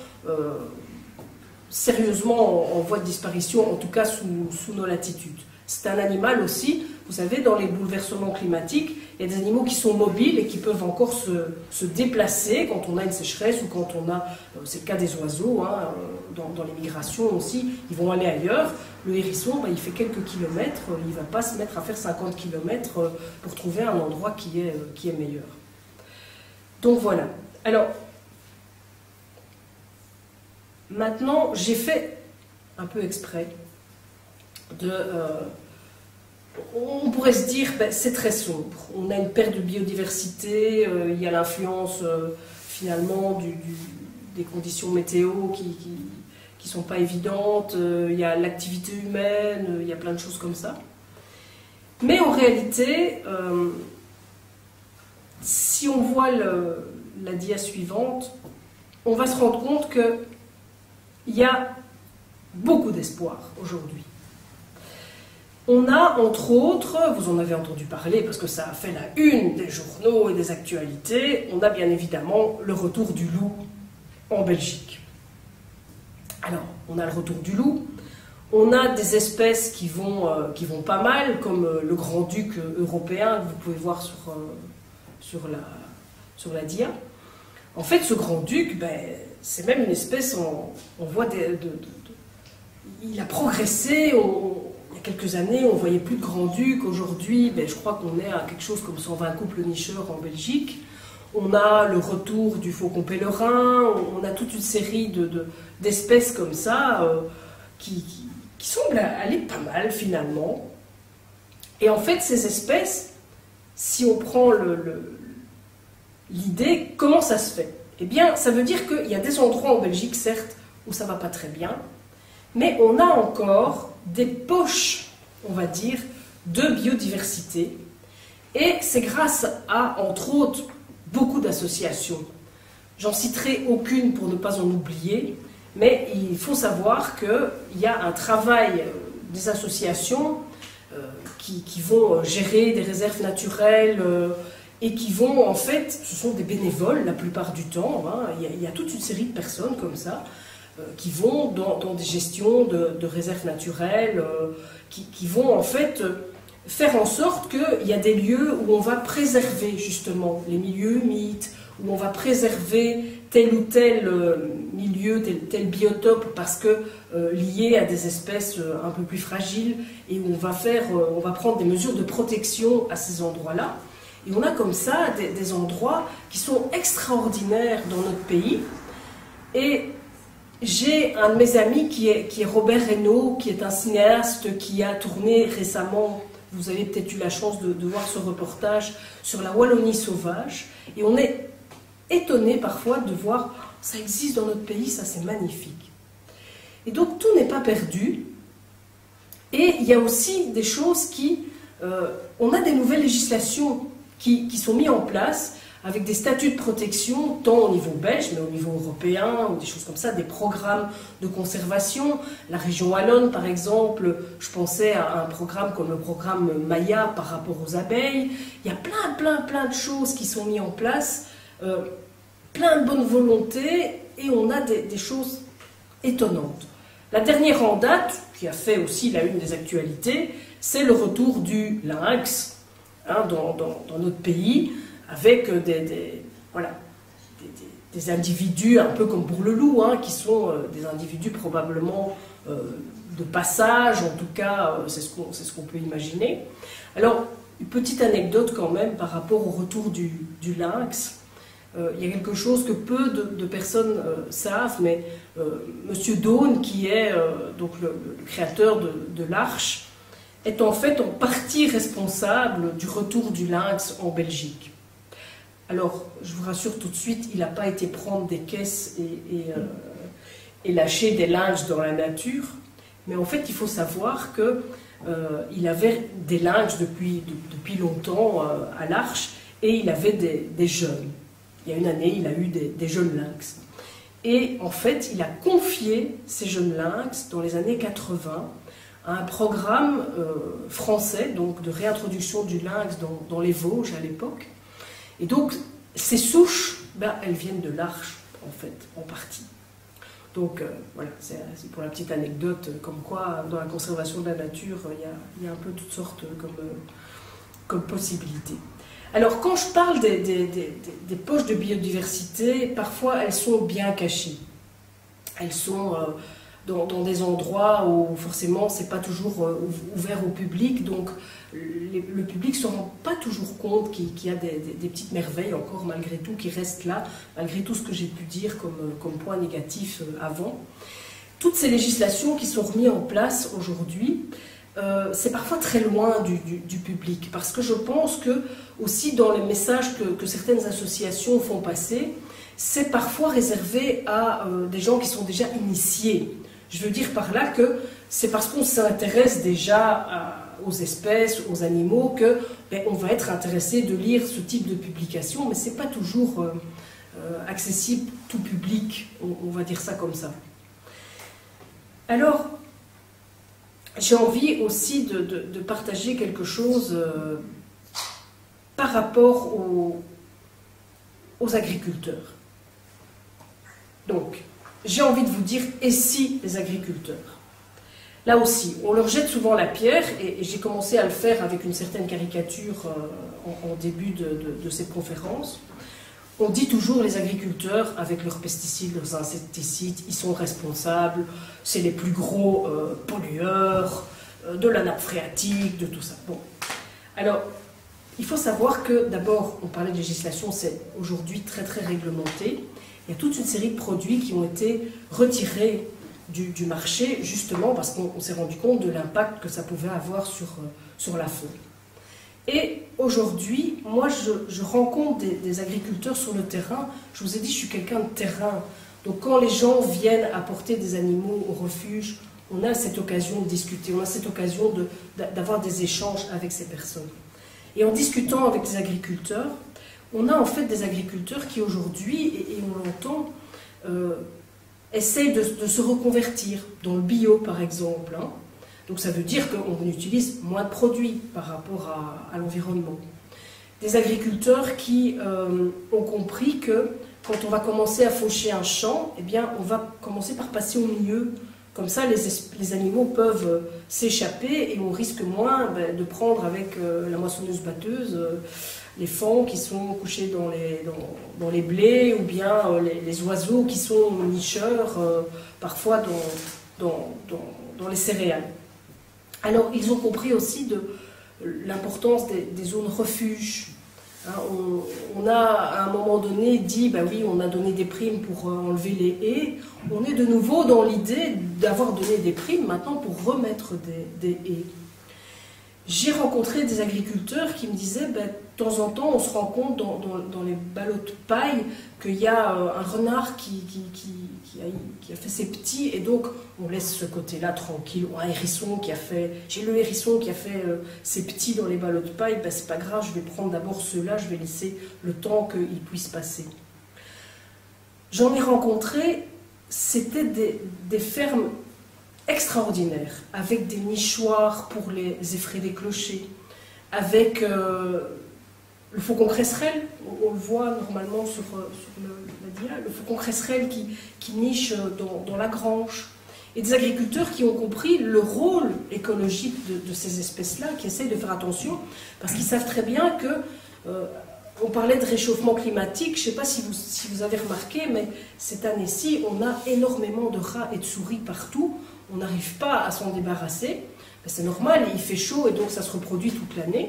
sérieusement en voie de disparition, en tout cas sous nos latitudes. C'est un animal aussi, vous savez, dans les bouleversements climatiques, il y a des animaux qui sont mobiles et qui peuvent encore se déplacer quand on a une sécheresse ou quand on a, c'est le cas des oiseaux, hein, dans les migrations aussi, ils vont aller ailleurs. Le hérisson, ben, il fait quelques kilomètres, il ne va pas se mettre à faire 50 kilomètres pour trouver un endroit qui est meilleur. Donc voilà. Alors, maintenant, j'ai fait un peu exprès de... on pourrait se dire, ben, c'est très sombre. On a une perte de biodiversité, il y a l'influence finalement des conditions météo qui sont pas évidentes, il y a l'activité humaine, il y a plein de choses comme ça. Mais en réalité, si on voit la dia suivante, on va se rendre compte qu'il y a beaucoup d'espoir aujourd'hui. On a, entre autres, vous en avez entendu parler parce que ça a fait la une des journaux et des actualités, on a bien évidemment le retour du loup en Belgique. Alors, on a le retour du loup, on a des espèces qui vont pas mal, comme le grand-duc européen que vous pouvez voir sur la dia. En fait, ce grand-duc, ben, c'est même une espèce, on voit il a progressé. Il y a quelques années, on ne voyait plus de grand-duc. Aujourd'hui, ben, je crois qu'on est à quelque chose comme 120 couples nicheurs en Belgique. On a le retour du faucon pèlerin, on a toute une série d'espèces comme ça qui semblent aller pas mal finalement. Et en fait, ces espèces, si on prend l'idée, comment ça se fait? Eh bien, ça veut dire qu'il y a des endroits en Belgique, certes, où ça ne va pas très bien, mais on a encore des poches, on va dire, de biodiversité. Et c'est grâce à, entre autres, beaucoup d'associations. J'en citerai aucune pour ne pas en oublier, mais il faut savoir qu'il y a un travail des associations qui vont gérer des réserves naturelles et qui vont, en fait, ce sont des bénévoles la plupart du temps, hein, il y a toute une série de personnes comme ça, qui vont dans des gestions de réserves naturelles, qui vont en fait faire en sorte qu'il y a des lieux où on va préserver justement les milieux humides, où on va préserver tel ou tel milieu, tel biotope parce que lié à des espèces un peu plus fragiles, et où on va prendre des mesures de protection à ces endroits-là. Et on a comme ça des endroits qui sont extraordinaires dans notre pays. Et j'ai un de mes amis qui est Robert Reynaud, qui est un cinéaste qui a tourné récemment, vous avez peut-être eu la chance de voir ce reportage sur la Wallonie sauvage, et on est étonné parfois de voir, ça existe dans notre pays, ça c'est magnifique. Et donc tout n'est pas perdu, et il y a aussi des choses on a des nouvelles législations qui sont mises en place, avec des statuts de protection, tant au niveau belge, mais au niveau européen, ou des choses comme ça, des programmes de conservation. La région wallonne, par exemple, je pensais à un programme comme le programme Maya par rapport aux abeilles. Il y a plein de choses qui sont mises en place, plein de bonne volonté, et on a des choses étonnantes. La dernière en date, qui a fait aussi la une des actualités, c'est le retour du lynx hein, dans notre pays, avec des individus, un peu comme pour le loup, hein, qui sont des individus probablement de passage, en tout cas, c'est ce qu'on peut imaginer. Alors, une petite anecdote quand même par rapport au retour du lynx. Il y a quelque chose que peu de personnes savent, mais Monsieur Daune, qui est donc le créateur de l'Arche, est en fait en partie responsable du retour du lynx en Belgique. Alors, je vous rassure tout de suite, il n'a pas été prendre des caisses et lâcher des lynx dans la nature, mais en fait, il faut savoir que il avait des lynx depuis longtemps à l'Arche, et il avait des jeunes. Il y a une année, il a eu des jeunes lynx. Et en fait, il a confié ces jeunes lynx dans les années 80 à un programme français, donc de réintroduction du lynx dans les Vosges à l'époque. Et donc, ces souches, ben, elles viennent de l'Arche, en fait, en partie. Donc, voilà, c'est pour la petite anecdote, comme quoi, dans la conservation de la nature, il y a un peu toutes sortes comme possibilités. Alors, quand je parle des poches de biodiversité, parfois, elles sont bien cachées. Elles sont dans des endroits où, forcément, c'est pas toujours ouvert au public, donc le public ne se rend pas toujours compte qu'il y a des petites merveilles encore, malgré tout, qui restent là, malgré tout ce que j'ai pu dire comme point négatif avant. Toutes ces législations qui sont remises en place aujourd'hui, c'est parfois très loin du public, parce que je pense que, aussi dans les messages que certaines associations font passer, c'est parfois réservé à des gens qui sont déjà initiés. Je veux dire par là que c'est parce qu'on s'intéresse déjà aux espèces, aux animaux, que on va être intéressé de lire ce type de publication, mais ce n'est pas toujours accessible tout public, on va dire ça comme ça. Alors, j'ai envie aussi de partager quelque chose par rapport aux agriculteurs. Donc, j'ai envie de vous dire, et si les agriculteurs? Là aussi, on leur jette souvent la pierre, et j'ai commencé à le faire avec une certaine caricature en début de cette conférence. On dit toujours les agriculteurs, avec leurs pesticides, leurs insecticides, ils sont responsables, c'est les plus gros pollueurs de la nappe phréatique, de tout ça. Bon. Alors, il faut savoir que, d'abord, on parlait de législation, c'est aujourd'hui très très réglementé. Il y a toute une série de produits qui ont été retirés du marché, justement parce qu'on s'est rendu compte de l'impact que ça pouvait avoir sur la faune. Et aujourd'hui, moi, je rencontre des agriculteurs sur le terrain. Je vous ai dit, je suis quelqu'un de terrain. Donc, quand les gens viennent apporter des animaux au refuge, on a cette occasion de discuter, on a cette occasion d'avoir des échanges avec ces personnes. Et en discutant avec les agriculteurs, on a en fait des agriculteurs qui aujourd'hui, et on l'entend, essayent de se reconvertir dans le bio, par exemple. Hein. Donc ça veut dire qu'on utilise moins de produits par rapport à l'environnement. Des agriculteurs qui ont compris que quand on va commencer à faucher un champ, eh bien, on va commencer par passer au milieu. Comme ça, les animaux peuvent s'échapper et on risque moins de prendre avec la moissonneuse-batteuse les faons qui sont couchés dans les blés ou bien les oiseaux qui sont nicheurs parfois dans les céréales. Alors, ils ont compris aussi l'importance des zones refuges. Hein, on a à un moment donné dit, bah oui, on a donné des primes pour enlever les haies. On est de nouveau dans l'idée d'avoir donné des primes maintenant pour remettre des haies. J'ai rencontré des agriculteurs qui me disaient, ben, de temps en temps, on se rend compte dans les ballots de paille qu'il y a un renard qui a fait ses petits, et donc on laisse ce côté-là tranquille. Ou un hérisson qui a fait, j'ai le hérisson qui a fait ses petits dans les ballots de paille, ben, c'est pas grave, je vais prendre d'abord ceux-là, je vais laisser le temps qu'ils puissent passer. J'en ai rencontré, c'était des fermes extraordinaires, avec des nichoirs pour les effrayer des clochers, avec le faucon cresserelle, on le voit normalement sur la dia, le faucon cresserelle qui niche dans la grange, et des agriculteurs qui ont compris le rôle écologique de ces espèces-là, qui essayent de faire attention, parce qu'ils savent très bien que on parlait de réchauffement climatique, je ne sais pas si vous avez remarqué, mais cette année-ci, on a énormément de rats et de souris partout. On n'arrive pas à s'en débarrasser. C'est normal, il fait chaud et donc ça se reproduit toute l'année.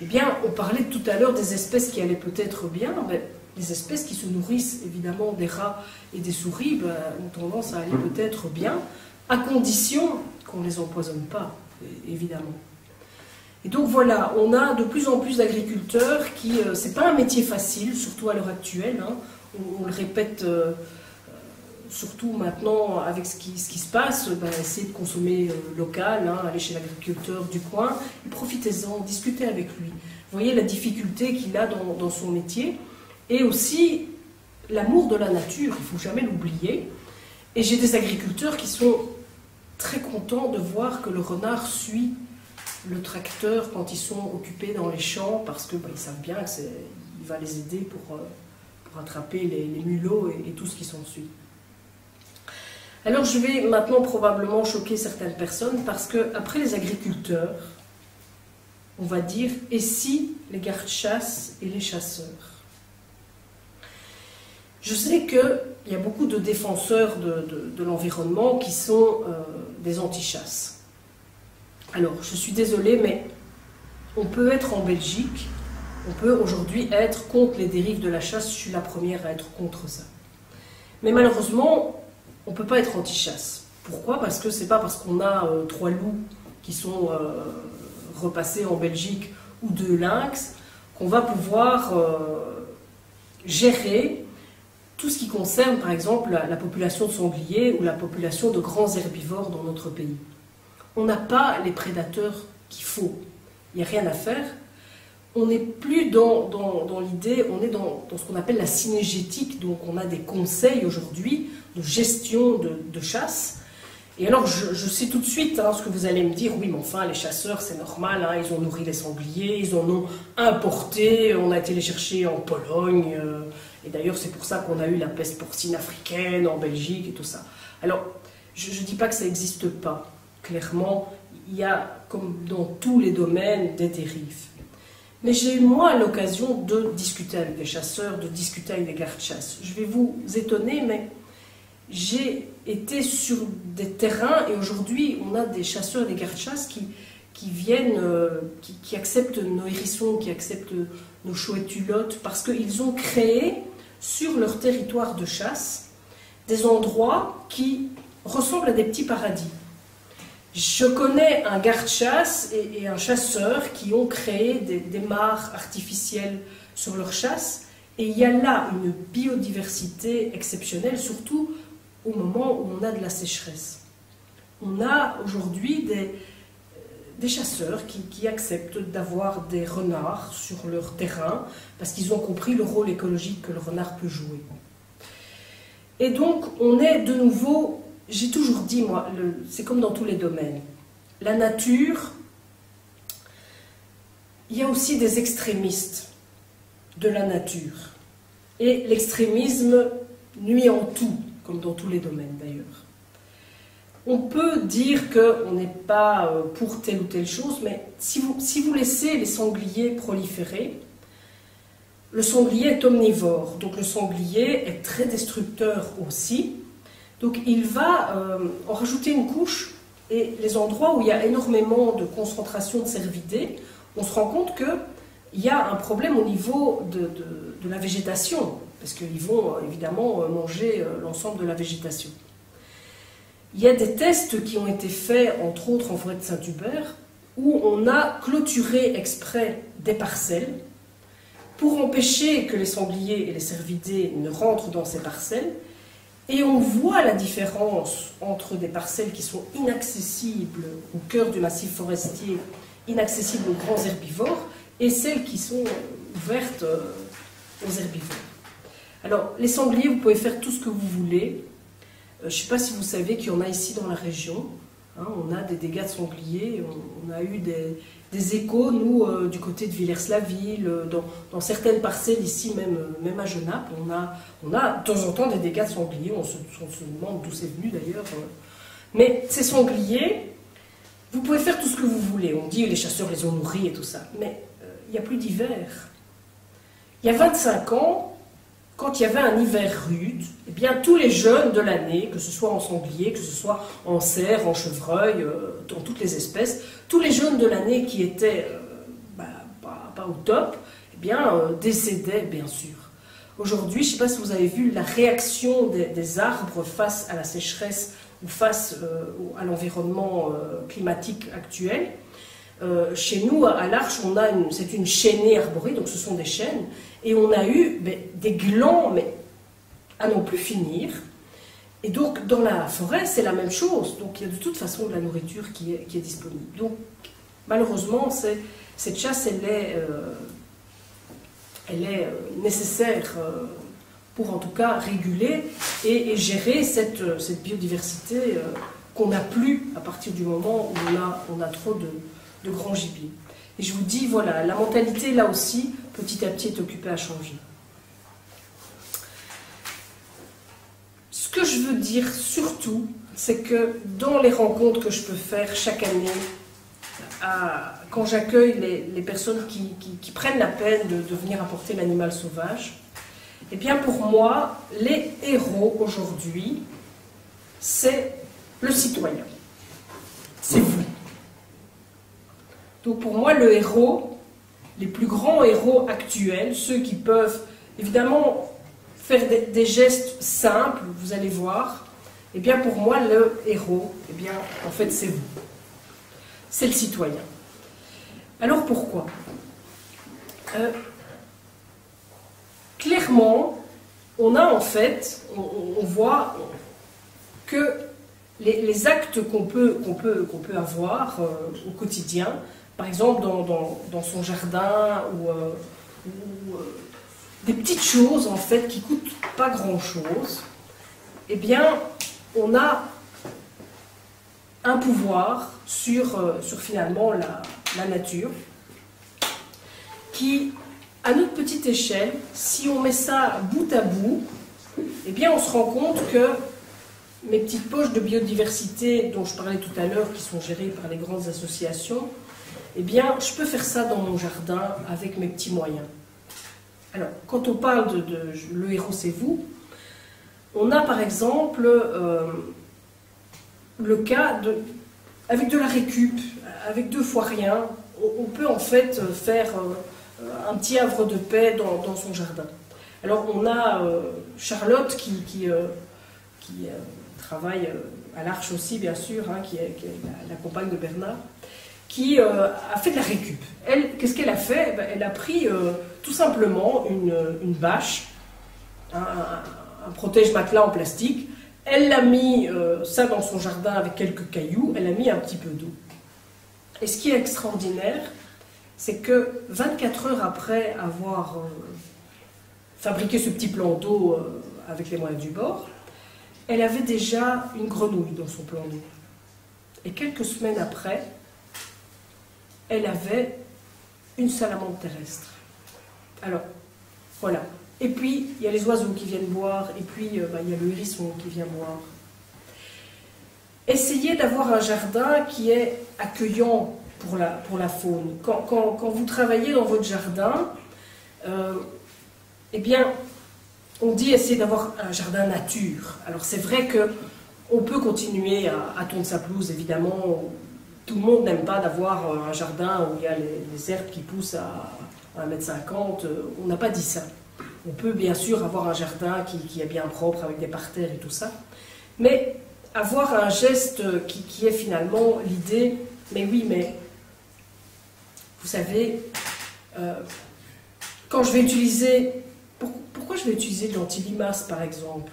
Eh bien, on parlait tout à l'heure des espèces qui allaient peut-être bien. Les espèces qui se nourrissent évidemment des rats et des souris ont tendance à aller peut-être bien, à condition qu'on ne les empoisonne pas, évidemment. Et donc voilà, on a de plus en plus d'agriculteurs qui, c'est pas un métier facile, surtout à l'heure actuelle, hein, on le répète surtout maintenant avec ce qui se passe, essayer de consommer local, hein, aller chez l'agriculteur du coin, et profitez-en, discutez avec lui. Vous voyez la difficulté qu'il a dans son métier, et aussi l'amour de la nature, il ne faut jamais l'oublier. Et j'ai des agriculteurs qui sont très contents de voir que le renard suit le tracteur quand ils sont occupés dans les champs, parce qu'ils savent bien qu'il va les aider pour attraper les mulots et tout ce qui s'ensuit. Alors je vais maintenant probablement choquer certaines personnes, parce qu'après les agriculteurs, on va dire, et si les gardes-chasse et les chasseurs? Je sais qu'il y a beaucoup de défenseurs de l'environnement qui sont des anti-chasse. Alors, je suis désolée, mais on peut être en Belgique, on peut aujourd'hui être contre les dérives de la chasse, je suis la première à être contre ça. Mais malheureusement, on ne peut pas être anti-chasse. Pourquoi? Parce que ce n'est pas parce qu'on a 3 loups qui sont repassés en Belgique ou 2 lynx qu'on va pouvoir gérer tout ce qui concerne, par exemple, la population de sangliers ou la population de grands herbivores dans notre pays. On n'a pas les prédateurs qu'il faut. Il n'y a rien à faire. On n'est plus dans l'idée, on est dans ce qu'on appelle la cynégétique. Donc on a des conseils aujourd'hui de gestion de chasse. Et alors je sais tout de suite ce que vous allez me dire. Oui, mais enfin, les chasseurs, c'est normal, hein, ils ont nourri les sangliers, ils en ont importé, on a été les chercher en Pologne. Et d'ailleurs, c'est pour ça qu'on a eu la peste porcine africaine en Belgique et tout ça. Alors, je ne dis pas que ça n'existe pas. Clairement, il y a, comme dans tous les domaines, des dérives. Mais j'ai eu, moi, l'occasion de discuter avec des chasseurs, de discuter avec des gardes-chasse. Je vais vous étonner, mais j'ai été sur des terrains, et aujourd'hui, on a des chasseurs et des gardes-chasse qui viennent, qui acceptent nos hérissons, qui acceptent nos chouettes hulottes, parce qu'ils ont créé sur leur territoire de chasse des endroits qui ressemblent à des petits paradis. Je connais un garde-chasse et un chasseur qui ont créé des mares artificielles sur leur chasse, et il y a là une biodiversité exceptionnelle, surtout au moment où on a de la sécheresse. On a aujourd'hui des chasseurs qui acceptent d'avoir des renards sur leur terrain parce qu'ils ont compris le rôle écologique que le renard peut jouer. Et donc, on est de nouveau, j'ai toujours dit, moi, c'est comme dans tous les domaines. La nature, il y a aussi des extrémistes de la nature. Et l'extrémisme nuit en tout, comme dans tous les domaines d'ailleurs. On peut dire qu'on n'est pas pour telle ou telle chose, mais si vous laissez les sangliers proliférer, le sanglier est omnivore, donc le sanglier est très destructeur aussi, donc il va en rajouter une couche, et les endroits où il y a énormément de concentration de cervidés, on se rend compte qu'il y a un problème au niveau de la végétation, parce qu'ils vont évidemment manger l'ensemble de la végétation. Il y a des tests qui ont été faits, entre autres en forêt de Saint-Hubert, où on a clôturé exprès des parcelles pour empêcher que les sangliers et les cervidés ne rentrent dans ces parcelles. Et on voit la différence entre des parcelles qui sont inaccessibles au cœur du massif forestier, inaccessibles aux grands herbivores, et celles qui sont ouvertes aux herbivores. Alors, les sangliers, vous pouvez faire tout ce que vous voulez. Je ne sais pas si vous savez qu'il y en a ici dans la région. Hein, on a des dégâts de sangliers, on a eu des échos, nous, du côté de Villers-la-Ville, dans certaines parcelles ici, même à Genappe, on a de temps en temps des dégâts de sangliers, on se demande d'où c'est venu d'ailleurs. Mais ces sangliers, vous pouvez faire tout ce que vous voulez. On dit que les chasseurs les ont nourris et tout ça, mais il n'y a plus d'hiver. Il y a 25 ans, quand il y avait un hiver rude, eh bien, tous les jeunes de l'année, que ce soit en sanglier, que ce soit en cerf, en chevreuil, dans toutes les espèces, tous les jeunes de l'année qui étaient pas au top, eh bien, décédaient, bien sûr. Aujourd'hui, je ne sais pas si vous avez vu la réaction des arbres face à la sécheresse ou face à l'environnement climatique actuel. Chez nous, à l'Arche, c'est une chênée arborée, donc ce sont des chênes, et on a eu des glands, mais à non plus finir. Et donc, dans la forêt, c'est la même chose. Donc, il y a de toute façon de la nourriture qui est disponible. Donc, malheureusement, cette chasse, elle est nécessaire pour, en tout cas, réguler et gérer cette biodiversité qu'on n'a plus à partir du moment où on a trop de grands gibiers. Et je vous dis, voilà, la mentalité, là aussi, petit à petit, est occupée à changer. Ce que je veux dire surtout, c'est que dans les rencontres que je peux faire chaque année, quand j'accueille les personnes qui prennent la peine de venir apporter l'animal sauvage, eh bien pour moi, les héros aujourd'hui, c'est le citoyen. C'est vous. Donc pour moi, le héros, les plus grands héros actuels, ceux qui peuvent évidemment faire des gestes simples, vous allez voir, eh bien pour moi, le héros, eh bien en fait c'est vous. C'est le citoyen. Alors pourquoi? Clairement, on a en fait, on voit que les actes qu'on peut avoir au quotidien, par exemple dans son jardin ou des petites choses en fait qui coûtent pas grand chose, eh bien on a un pouvoir sur finalement la nature qui, à notre petite échelle, si on met ça bout à bout, eh bien on se rend compte que mes petites poches de biodiversité dont je parlais tout à l'heure, qui sont gérées par les grandes associations, eh bien je peux faire ça dans mon jardin avec mes petits moyens. Alors, quand on parle le héros c'est vous, on a par exemple le cas avec de la récup, avec 2 fois rien, on peut en fait faire un petit havre de paix dans son jardin. Alors on a Charlotte qui travaille à l'Arche aussi bien sûr, hein, qui est la compagne de Bernard, qui a fait de la récup. Elle, qu'est-ce qu'elle a fait? Elle a pris tout simplement une bâche, un protège-matelas en plastique. Elle l'a mis ça dans son jardin avec quelques cailloux, elle a mis un petit peu d'eau. Et ce qui est extraordinaire, c'est que 24 heures après avoir fabriqué ce petit plan d'eau avec les moyens du bord, elle avait déjà une grenouille dans son plan d'eau. Et quelques semaines après, elle avait une salamandre terrestre. Alors, voilà. Et puis, il y a les oiseaux qui viennent boire, et puis il y a le hérisson qui vient boire. Essayez d'avoir un jardin qui est accueillant pour la faune. Quand vous travaillez dans votre jardin, eh bien, on dit essayer d'avoir un jardin nature. Alors c'est vrai qu'on peut continuer à tondre sa pelouse, évidemment. Tout le monde n'aime pas d'avoir un jardin où il y a les herbes qui poussent à 1,50 m. On n'a pas dit ça. On peut bien sûr avoir un jardin qui est bien propre avec des parterres et tout ça. Mais avoir un geste qui est finalement l'idée, mais oui, mais vous savez, quand je vais utiliser, pourquoi je vais utiliser de l'anti-limace par exemple?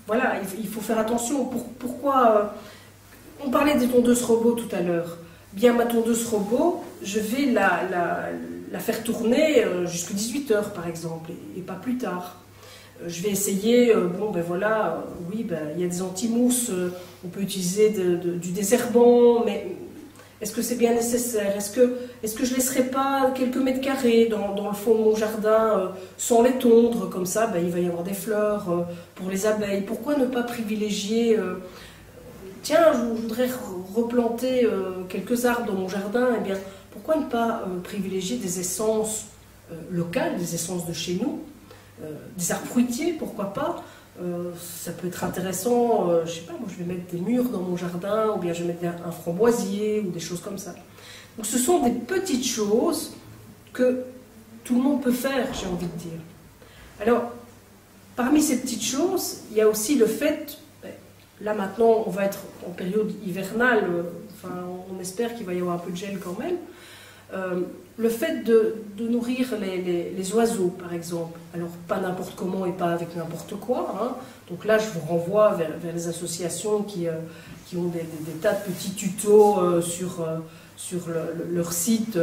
Voilà, il faut faire attention. Pourquoi on parlait des tondeuses robots tout à l'heure. Bien, ma tondeuse robot, je vais la faire tourner jusqu'à 18 h par exemple, et pas plus tard. Je vais essayer, oui, il y a des anti-mousses, on peut utiliser du désherbant, mais est-ce que c'est bien nécessaire? Est-ce que je ne laisserai pas quelques mètres carrés dans le fond de mon jardin sans les tondre? Comme ça, il va y avoir des fleurs pour les abeilles. Pourquoi ne pas privilégier tiens, je voudrais replanter quelques arbres dans mon jardin, eh bien, pourquoi ne pas privilégier des essences locales, des essences de chez nous, des arbres fruitiers, pourquoi pas? Ça peut être intéressant, je sais pas, moi je vais mettre des mûres dans mon jardin, ou bien je vais mettre un framboisier, ou des choses comme ça. Donc ce sont des petites choses que tout le monde peut faire, j'ai envie de dire. Alors, parmi ces petites choses, il y a aussi le fait, là maintenant, on va être en période hivernale, enfin, on espère qu'il va y avoir un peu de gel quand même. Le fait de nourrir les oiseaux, par exemple, alors pas n'importe comment et pas avec n'importe quoi, hein. Donc là je vous renvoie vers les associations qui ont des tas de petits tutos sur leur site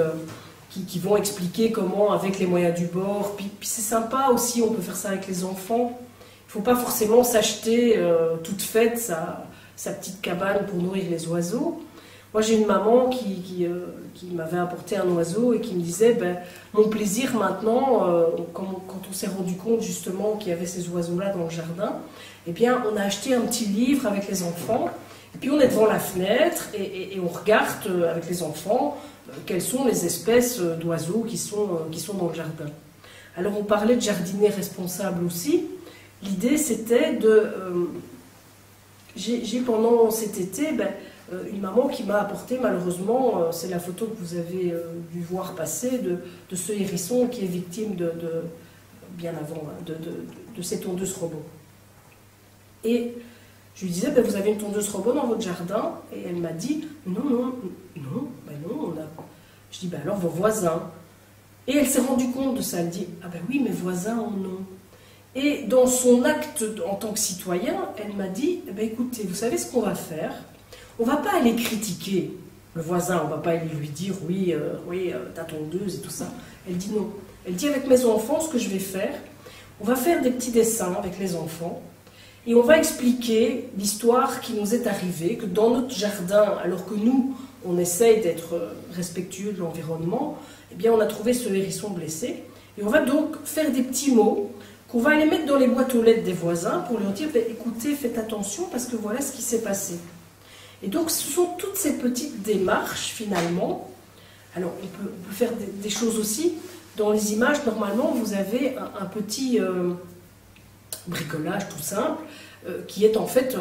qui vont expliquer comment avec les moyens du bord, puis c'est sympa aussi, on peut faire ça avec les enfants. Il ne faut pas forcément s'acheter toute faite sa petite cabane pour nourrir les oiseaux. Moi, j'ai une maman qui m'avait apporté un oiseau et qui me disait ben, mon plaisir maintenant, quand on s'est rendu compte justement qu'il y avait ces oiseaux-là dans le jardin, eh bien, on a acheté un petit livre avec les enfants, et puis on est devant la fenêtre et on regarde avec les enfants quelles sont les espèces d'oiseaux qui sont dans le jardin. Alors, on parlait de jardinier responsable aussi. L'idée, c'était de... j'ai pendant cet été... Ben, une maman qui m'a apporté, malheureusement, c'est la photo que vous avez dû voir passer, de ce hérisson qui est victime bien avant, hein, de ces tondeuses robots. Et je lui disais, ben, vous avez une tondeuse robot dans votre jardin? Et elle m'a dit, non, on a... Je dis, ben alors vos voisins. Et elle s'est rendue compte de ça, elle dit, ah ben oui, mes voisins en ont. Et dans son acte en tant que citoyen, elle m'a dit, ben écoutez, vous savez ce qu'on va faire? On ne va pas aller critiquer le voisin, on ne va pas aller lui dire oui, ta tondeuse et tout ça. Elle dit non. Elle dit avec mes enfants, ce que je vais faire, on va faire des petits dessins avec les enfants et on va expliquer l'histoire qui nous est arrivée, que dans notre jardin, alors que nous, on essaye d'être respectueux de l'environnement, eh bien on a trouvé ce hérisson blessé. Et on va donc faire des petits mots qu'on va aller mettre dans les boîtes aux lettres des voisins pour leur dire écoutez, faites attention parce que voilà ce qui s'est passé. Et donc, ce sont toutes ces petites démarches, finalement. Alors, on peut faire des choses aussi. Dans les images, normalement, vous avez un petit bricolage tout simple, qui est en fait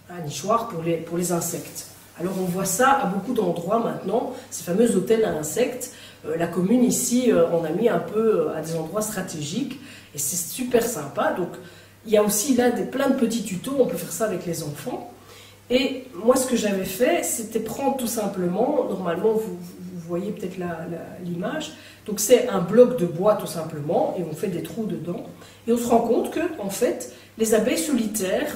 un nichoir pour les insectes. Alors, on voit ça à beaucoup d'endroits maintenant, ces fameux hôtels à insectes. La commune, ici, on a mis un peu à des endroits stratégiques, et c'est super sympa. Donc, il y a aussi là plein de petits tutos, on peut faire ça avec les enfants. Et moi, ce que j'avais fait, c'était prendre tout simplement, normalement, vous voyez peut-être l'image, donc c'est un bloc de bois tout simplement, et on fait des trous dedans, et on se rend compte que, en fait, les abeilles solitaires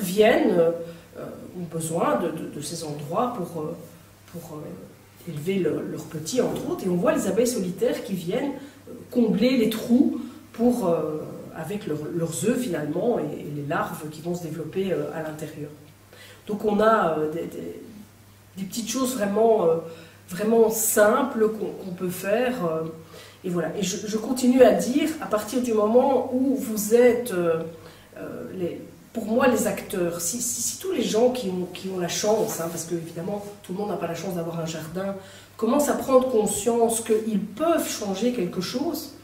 ont besoin de ces endroits pour élever leurs petits, entre autres, et on voit les abeilles solitaires qui viennent combler les trous avec leurs œufs finalement, et les larves qui vont se développer à l'intérieur. Donc on a des petites choses vraiment simples qu'on peut faire. Et voilà. Et je continue à dire, à partir du moment où vous êtes, pour moi, les acteurs, si tous les gens qui ont la chance, hein, parce que évidemment tout le monde n'a pas la chance d'avoir un jardin, commencent à prendre conscience qu'ils peuvent changer quelque chose,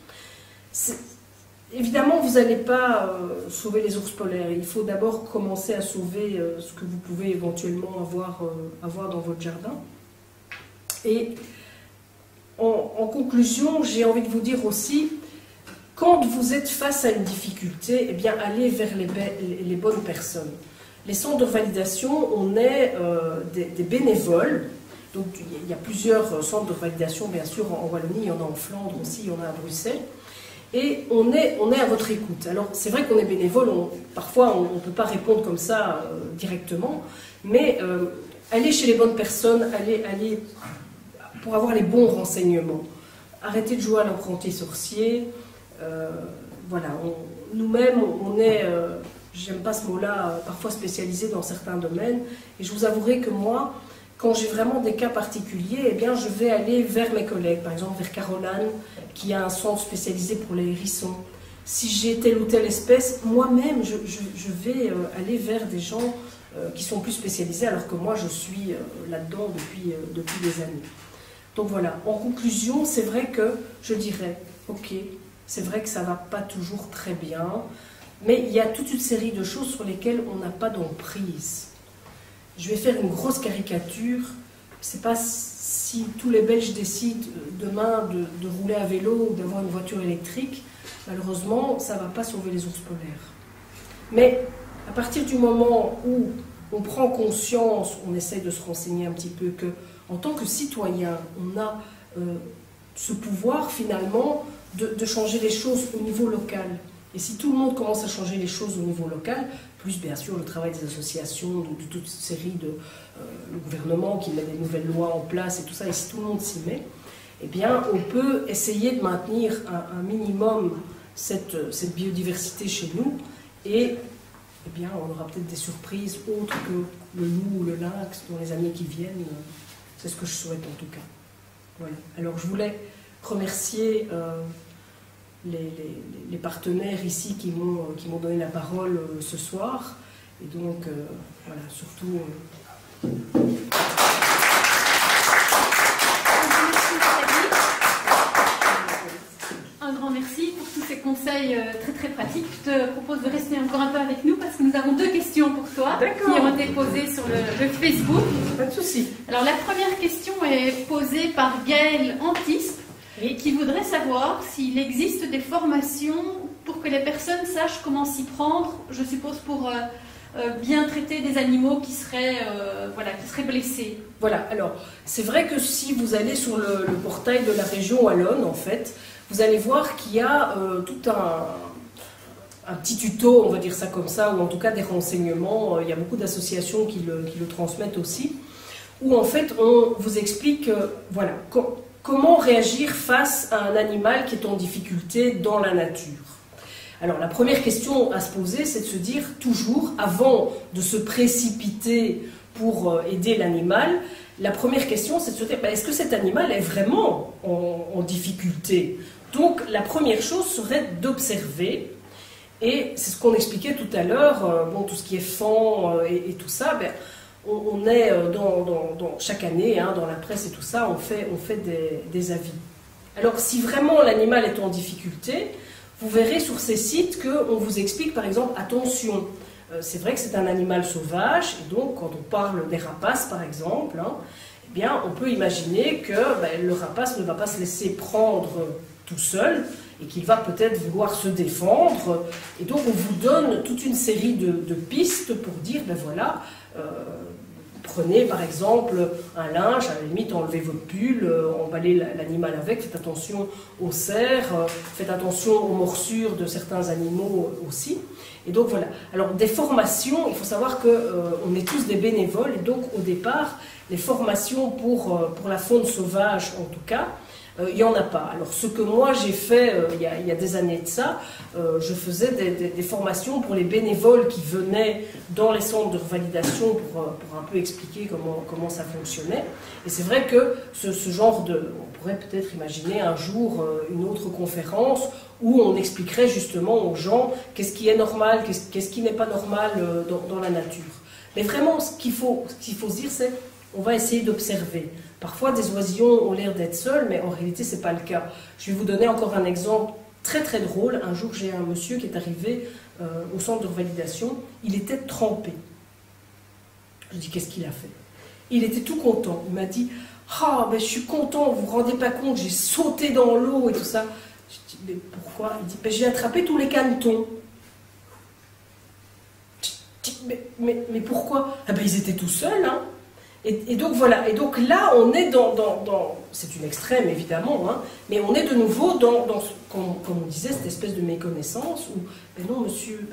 évidemment, vous n'allez pas sauver les ours polaires. Il faut d'abord commencer à sauver ce que vous pouvez éventuellement avoir dans votre jardin. Et en conclusion, j'ai envie de vous dire aussi, quand vous êtes face à une difficulté, eh bien, allez vers les bonnes personnes. Les centres de validation, on est des bénévoles. Donc, il y a plusieurs centres de validation, bien sûr, en Wallonie, il y en a en Flandre aussi, il y en a à Bruxelles. Et on est à votre écoute. Alors, c'est vrai qu'on est bénévole, parfois on ne peut pas répondre comme ça directement, mais allez chez les bonnes personnes, allez pour avoir les bons renseignements. Arrêtez de jouer à l'apprenti sorcier. Voilà, nous-mêmes, on est, j'aime pas ce mot-là, parfois spécialisé dans certains domaines, et je vous avouerai que moi, quand j'ai vraiment des cas particuliers, eh bien, je vais aller vers mes collègues, par exemple vers Caroline, qui a un centre spécialisé pour les hérissons. Si j'ai telle ou telle espèce, moi-même, je vais aller vers des gens qui sont plus spécialisés, alors que moi, je suis là-dedans depuis des années. Donc voilà, en conclusion, c'est vrai que je dirais, ok, c'est vrai que ça ne va pas toujours très bien, mais il y a toute une série de choses sur lesquelles on n'a pas d'emprise. Je vais faire une grosse caricature. Je ne sais pas si tous les Belges décident demain de rouler à vélo ou d'avoir une voiture électrique. Malheureusement, ça ne va pas sauver les ours polaires. Mais à partir du moment où on prend conscience, on essaye de se renseigner un petit peu, que en tant que citoyen, on a ce pouvoir finalement de changer les choses au niveau local. Et si tout le monde commence à changer les choses au niveau local, plus bien sûr le travail des associations, de toute une série de le gouvernement qui met des nouvelles lois en place et tout ça, et si tout le monde s'y met, eh bien on peut essayer de maintenir un minimum cette biodiversité chez nous, et eh bien on aura peut-être des surprises autres que le loup ou le lynx dans les années qui viennent. C'est ce que je souhaite en tout cas. Voilà. Alors je voulais remercier les partenaires ici qui m'ont donné la parole ce soir, et donc voilà, surtout un grand merci pour tous ces conseils très très pratiques. Je te propose de rester encore un peu avec nous parce que nous avons 2 questions pour toi qui ont été posées sur le Facebook. Pas de souci. Alors la première question est posée par Gaëlle Antiste, qui voudrait savoir s'il existe des formations pour que les personnes sachent comment s'y prendre, je suppose pour bien traiter des animaux qui seraient blessés. Voilà, alors c'est vrai que si vous allez sur le portail de la région Wallonne, en fait, vous allez voir qu'il y a tout un petit tuto, on va dire ça comme ça, ou en tout cas des renseignements. Il y a beaucoup d'associations qui le transmettent aussi, où en fait on vous explique voilà, comment réagir face à un animal qui est en difficulté dans la nature. Alors la première question à se poser, c'est de se dire toujours, avant de se précipiter pour aider l'animal, la première question c'est de se dire, est-ce que cet animal est vraiment en difficulté? Donc la première chose serait d'observer, et c'est ce qu'on expliquait tout à l'heure, bon, tout ce qui est faon et tout ça, on est dans chaque année, hein, dans la presse et tout ça, on fait des avis. Alors si vraiment l'animal est en difficulté, vous verrez sur ces sites qu'on vous explique par exemple, attention, c'est vrai que c'est un animal sauvage, et donc quand on parle des rapaces par exemple, hein, eh bien on peut imaginer que le rapace ne va pas se laisser prendre tout seul, et qu'il va peut-être vouloir se défendre, et donc on vous donne toute une série de pistes pour dire, voilà, prenez par exemple un linge, à la limite enlevez votre pull, emballez l'animal avec, faites attention aux cerfs, faites attention aux morsures de certains animaux aussi. Et donc voilà. Alors des formations, il faut savoir qu'on est tous des bénévoles, et donc au départ, les formations pour la faune sauvage en tout cas, il n'y en a pas. Alors ce que moi j'ai fait il y a des années de ça, je faisais des formations pour les bénévoles qui venaient dans les centres de revalidation pour un peu expliquer comment ça fonctionnait. Et c'est vrai que ce genre on pourrait peut-être imaginer un jour une autre conférence où on expliquerait justement aux gens qu'est-ce qui est normal, qu'est-ce qui n'est pas normal dans la nature. Mais vraiment ce qu'il faut se dire, c'est on va essayer d'observer. Parfois, des oisillons ont l'air d'être seuls, mais en réalité, ce n'est pas le cas. Je vais vous donner encore un exemple très très drôle. Un jour, j'ai un monsieur qui est arrivé au centre de revalidation. Il était trempé. Je dis, qu'est-ce qu'il a fait? Il était tout content. Il m'a dit, je suis content, vous ne vous rendez pas compte, j'ai sauté dans l'eau et tout ça. Je dis, mais pourquoi? Il dit, j'ai attrapé tous les canetons. Je dis, mais pourquoi? Ils étaient tout seuls, hein. Et donc voilà, et donc là on est dans c'est une extrême évidemment, hein, mais on est de nouveau comme on disait, cette espèce de méconnaissance où, non monsieur,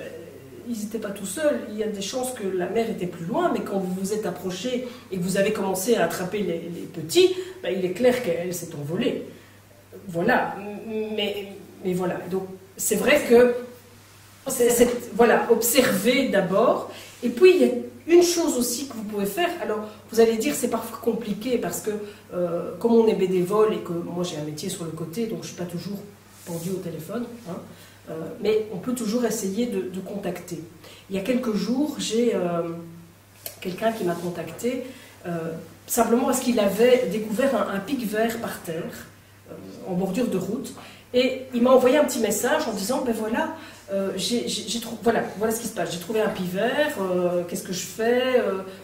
ils n'étaient pas tout seuls, il y a des chances que la mer était plus loin, mais quand vous vous êtes approché et que vous avez commencé à attraper les petits, il est clair qu'elle s'est envolée. Voilà, mais voilà, donc c'est vrai que, voilà, observer d'abord, et puis il y a une chose aussi que vous pouvez faire, alors vous allez dire c'est parfois compliqué parce que comme on est bénévole et que moi j'ai un métier sur le côté, donc je ne suis pas toujours pendu au téléphone, hein, mais on peut toujours essayer de contacter. Il y a quelques jours, j'ai quelqu'un qui m'a contacté simplement parce qu'il avait découvert un pic vert par terre, en bordure de route, et il m'a envoyé un petit message en disant voilà, voilà ce qui se passe, j'ai trouvé un pic vert, qu'est-ce que je fais,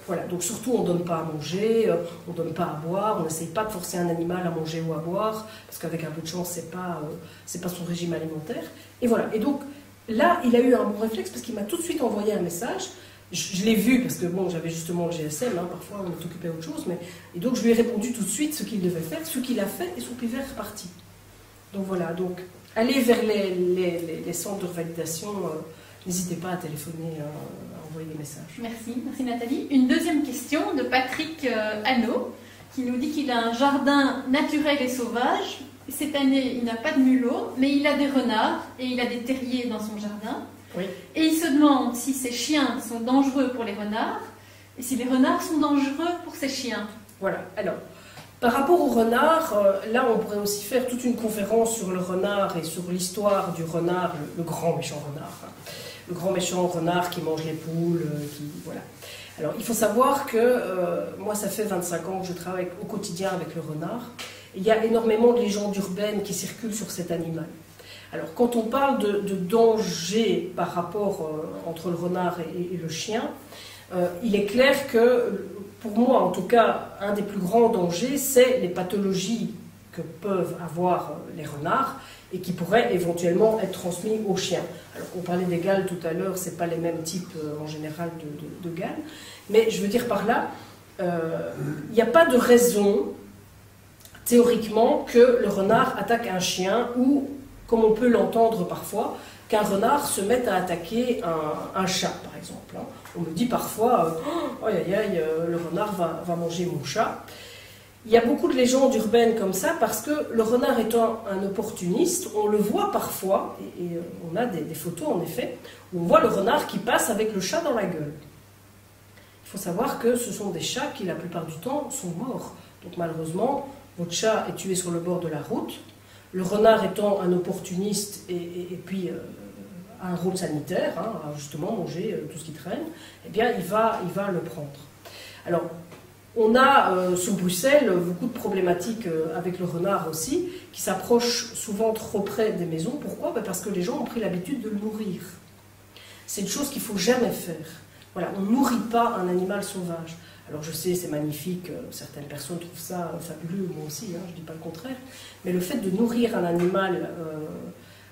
voilà. Donc surtout on ne donne pas à manger, on ne donne pas à boire, on n'essaye pas de forcer un animal à manger ou à boire, parce qu'avec un peu de chance c'est pas son régime alimentaire, et voilà. Et donc là il a eu un bon réflexe parce qu'il m'a tout de suite envoyé un message je l'ai vu parce que bon, j'avais justement le GSM, hein, parfois on est occupé à autre chose, et donc je lui ai répondu tout de suite ce qu'il devait faire, ce qu'il a fait, et son PV est reparti. Donc voilà, donc allez vers les centres de revalidation, n'hésitez pas à téléphoner, à envoyer des messages. Merci Nathalie. Une deuxième question de Patrick Hanot, qui nous dit qu'il a un jardin naturel et sauvage. Cette année, il n'a pas de mulot, mais il a des renards et il a des terriers dans son jardin. Oui. Et il se demande si ces chiens sont dangereux pour les renards et si les renards sont dangereux pour ces chiens. Voilà, alors, par rapport aux renards, là on pourrait aussi faire toute une conférence sur le renard et sur l'histoire du renard, le grand méchant renard. Hein. Le grand méchant renard qui mange les poules, voilà. Alors, il faut savoir que moi, ça fait 25 ans que je travaille au quotidien avec le renard. Il y a énormément de légendes urbaines qui circulent sur cet animal. Alors, quand on parle de danger par rapport entre le renard et le chien, il est clair que, pour moi en tout cas, un des plus grands dangers, c'est les pathologies que peuvent avoir les renards et qui pourraient éventuellement être transmis aux chiens. Alors, on parlait des galles tout à l'heure, ce n'est pas les mêmes types en général de galles, mais je veux dire par là, il n'y a pas de raison, théoriquement, que le renard attaque un chien ou, comme on peut l'entendre parfois, qu'un renard se mette à attaquer un chat, par exemple. On me dit parfois, le renard va manger mon chat. Il y a beaucoup de légendes urbaines comme ça parce que le renard étant un opportuniste, on le voit parfois, et on a des photos en effet, où on voit le renard qui passe avec le chat dans la gueule. Il faut savoir que ce sont des chats qui, la plupart du temps, sont morts. Donc malheureusement, votre chat est tué sur le bord de la route. Le renard étant un opportuniste et puis a un rôle sanitaire, hein, à justement manger tout ce qui traîne, eh bien il va le prendre. Alors, on a sur Bruxelles beaucoup de problématiques avec le renard aussi, qui s'approchent souvent trop près des maisons. Pourquoi? Parce que les gens ont pris l'habitude de le nourrir. C'est une chose qu'il ne faut jamais faire. Voilà, on ne nourrit pas un animal sauvage. Alors je sais, c'est magnifique, certaines personnes trouvent ça fabuleux, moi aussi, hein, je ne dis pas le contraire, mais le fait de nourrir un animal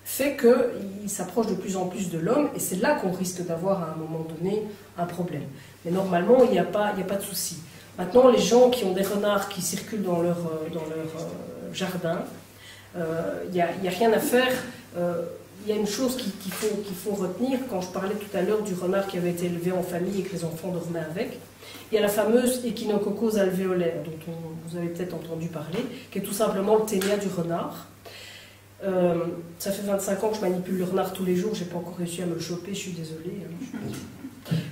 fait qu'il s'approche de plus en plus de l'homme, et c'est là qu'on risque d'avoir à un moment donné un problème. Mais normalement, il n'y a pas de souci. Maintenant, les gens qui ont des renards qui circulent dans leur jardin, il n'y a rien à faire. Il y a une chose qu'il faut retenir, quand je parlais tout à l'heure du renard qui avait été élevé en famille et que les enfants dormaient avec, il y a la fameuse échinococose alvéolaire, dont vous avez peut-être entendu parler, qui est tout simplement le ténia du renard. Ça fait 25 ans que je manipule le renard tous les jours, je n'ai pas encore réussi à me le choper, je suis désolée.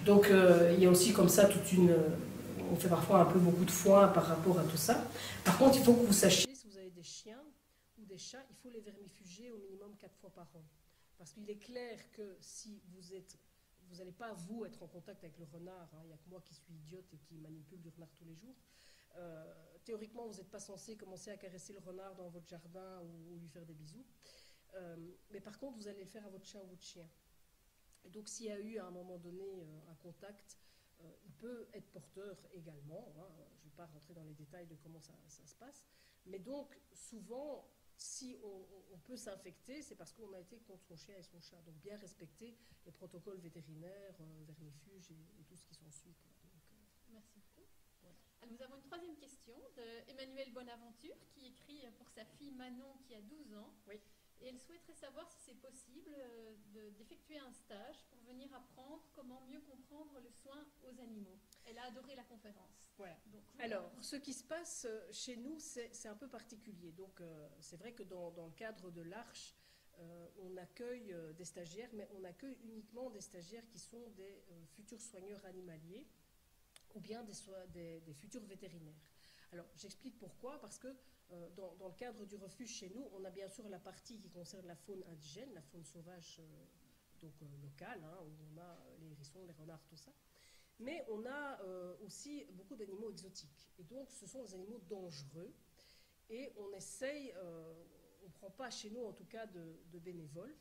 Donc il y a aussi comme ça toute une... On fait parfois un peu beaucoup de foin par rapport à tout ça. Par contre, il faut que vous sachiez, si vous avez des chiens ou des chats, il faut les vermifuger au minimum 4 fois par an. Parce qu'il est clair que si vous n'allez pas, vous, être en contact avec le renard, hein, il n'y a que moi qui suis idiote et qui manipule du renard tous les jours, théoriquement, vous n'êtes pas censé commencer à caresser le renard dans votre jardin ou lui faire des bisous. Mais par contre, vous allez le faire à votre chat ou votre chien. Et donc, s'il y a eu à un moment donné un contact, il peut être porteur également. Hein, je ne vais pas rentrer dans les détails de comment ça se passe. Mais donc, souvent, si on peut s'infecter, c'est parce qu'on a été contre son chien et son chat. Donc, bien respecter les protocoles vétérinaires, vermifuges et tout ce qui s'ensuit. Merci beaucoup. Voilà. Alors, nous avons une troisième question d'Emmanuel Bonaventure qui écrit pour sa fille Manon qui a 12 ans. Oui. Et elle souhaiterait savoir si c'est possible d'effectuer un stage pour venir apprendre comment mieux comprendre le soin aux animaux. Elle a adoré la conférence. Voilà. Donc, alors, ce qui se passe chez nous, c'est un peu particulier. Donc, c'est vrai que dans le cadre de l'Arche, on accueille des stagiaires, mais on accueille uniquement des stagiaires qui sont des futurs soigneurs animaliers ou bien des futurs vétérinaires. Alors, j'explique pourquoi, parce que dans le cadre du refuge chez nous, on a bien sûr la partie qui concerne la faune indigène, la faune sauvage locale, hein, où on a les hérissons, les renards, tout ça. Mais on a aussi beaucoup d'animaux exotiques. Et donc, ce sont des animaux dangereux. Et on essaye, on ne prend pas chez nous en tout cas de bénévoles,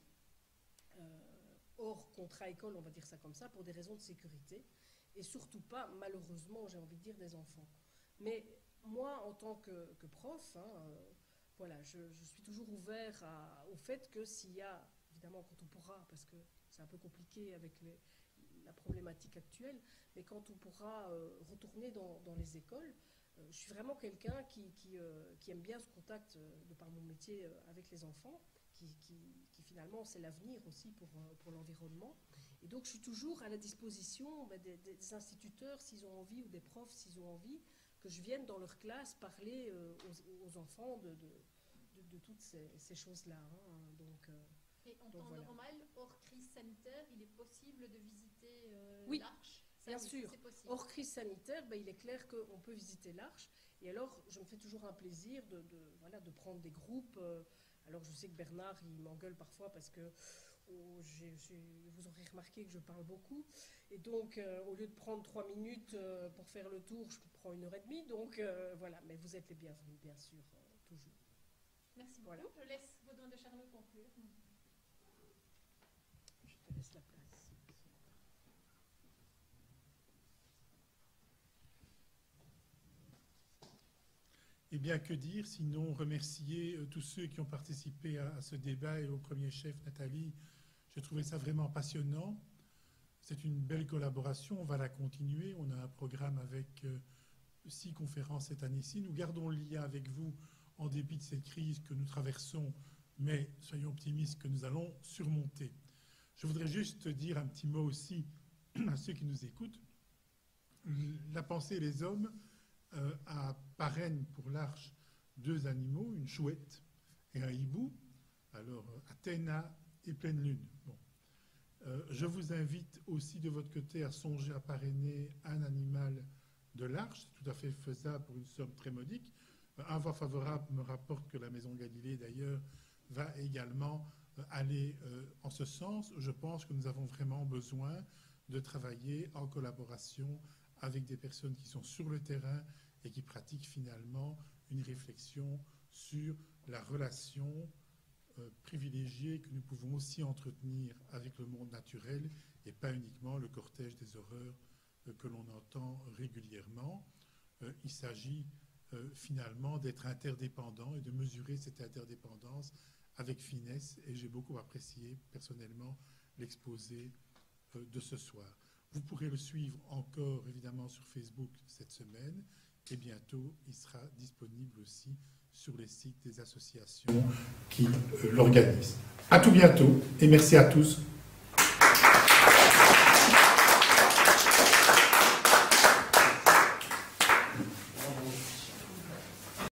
hors contrat école, on va dire ça comme ça, pour des raisons de sécurité. Et surtout pas, malheureusement, j'ai envie de dire, des enfants. Mais moi, en tant que prof, hein, voilà, je suis toujours ouvert au fait que s'il y a, évidemment quand on pourra, parce que c'est un peu compliqué avec la problématique actuelle, mais quand on pourra retourner dans les écoles, je suis vraiment quelqu'un qui aime bien ce contact, de par mon métier, avec les enfants, qui finalement c'est l'avenir aussi pour l'environnement. Et donc je suis toujours à la disposition des instituteurs s'ils ont envie, ou des profs s'ils ont envie, que je vienne dans leur classe parler aux enfants de toutes ces choses-là. Hein. Et en temps normal, hors crise sanitaire, il est possible de visiter oui, l'Arche? Bien sûr. Hors crise sanitaire, il est clair qu'on peut visiter l'Arche. Et alors, je me fais toujours un plaisir de prendre des groupes. Alors, je sais que Bernard, il m'engueule parfois parce que vous aurez remarqué que je parle beaucoup. Et donc, au lieu de prendre 3 minutes pour faire le tour, je prends 1h30. Donc, voilà. Mais vous êtes les bienvenus, bien sûr, toujours. Merci beaucoup. Voilà. Je laisse Baudouin de Charlot conclure. Je te laisse la place. Eh bien, que dire, sinon remercier tous ceux qui ont participé à ce débat et au premier chef, Nathalie. J'ai trouvé ça vraiment passionnant. C'est une belle collaboration, on va la continuer. On a un programme avec 6 conférences cette année-ci. Nous gardons le lien avec vous en dépit de cette crise que nous traversons, mais soyons optimistes que nous allons surmonter. Je voudrais juste dire un petit mot aussi à ceux qui nous écoutent. La pensée et les hommes a parraine pour l'Arche 2 animaux, une chouette et un hibou, alors Athéna et Pleine Lune. Bon. Je vous invite aussi de votre côté à songer à parrainer un animal de l'Arche, c'est tout à fait faisable pour une somme très modique. Un voix favorable me rapporte que la Maison Galilée, d'ailleurs, va également aller en ce sens. Je pense que nous avons vraiment besoin de travailler en collaboration avec des personnes qui sont sur le terrain et qui pratiquent finalement une réflexion sur la relation privilégiée que nous pouvons aussi entretenir avec le monde naturel et pas uniquement le cortège des horreurs que l'on entend régulièrement. Il s'agit finalement d'être interdépendant et de mesurer cette interdépendance avec finesse, et j'ai beaucoup apprécié personnellement l'exposé de ce soir. Vous pourrez le suivre encore évidemment sur Facebook cette semaine, et bientôt il sera disponible aussi sur les sites des associations qui l'organisent. À tout bientôt et merci à tous.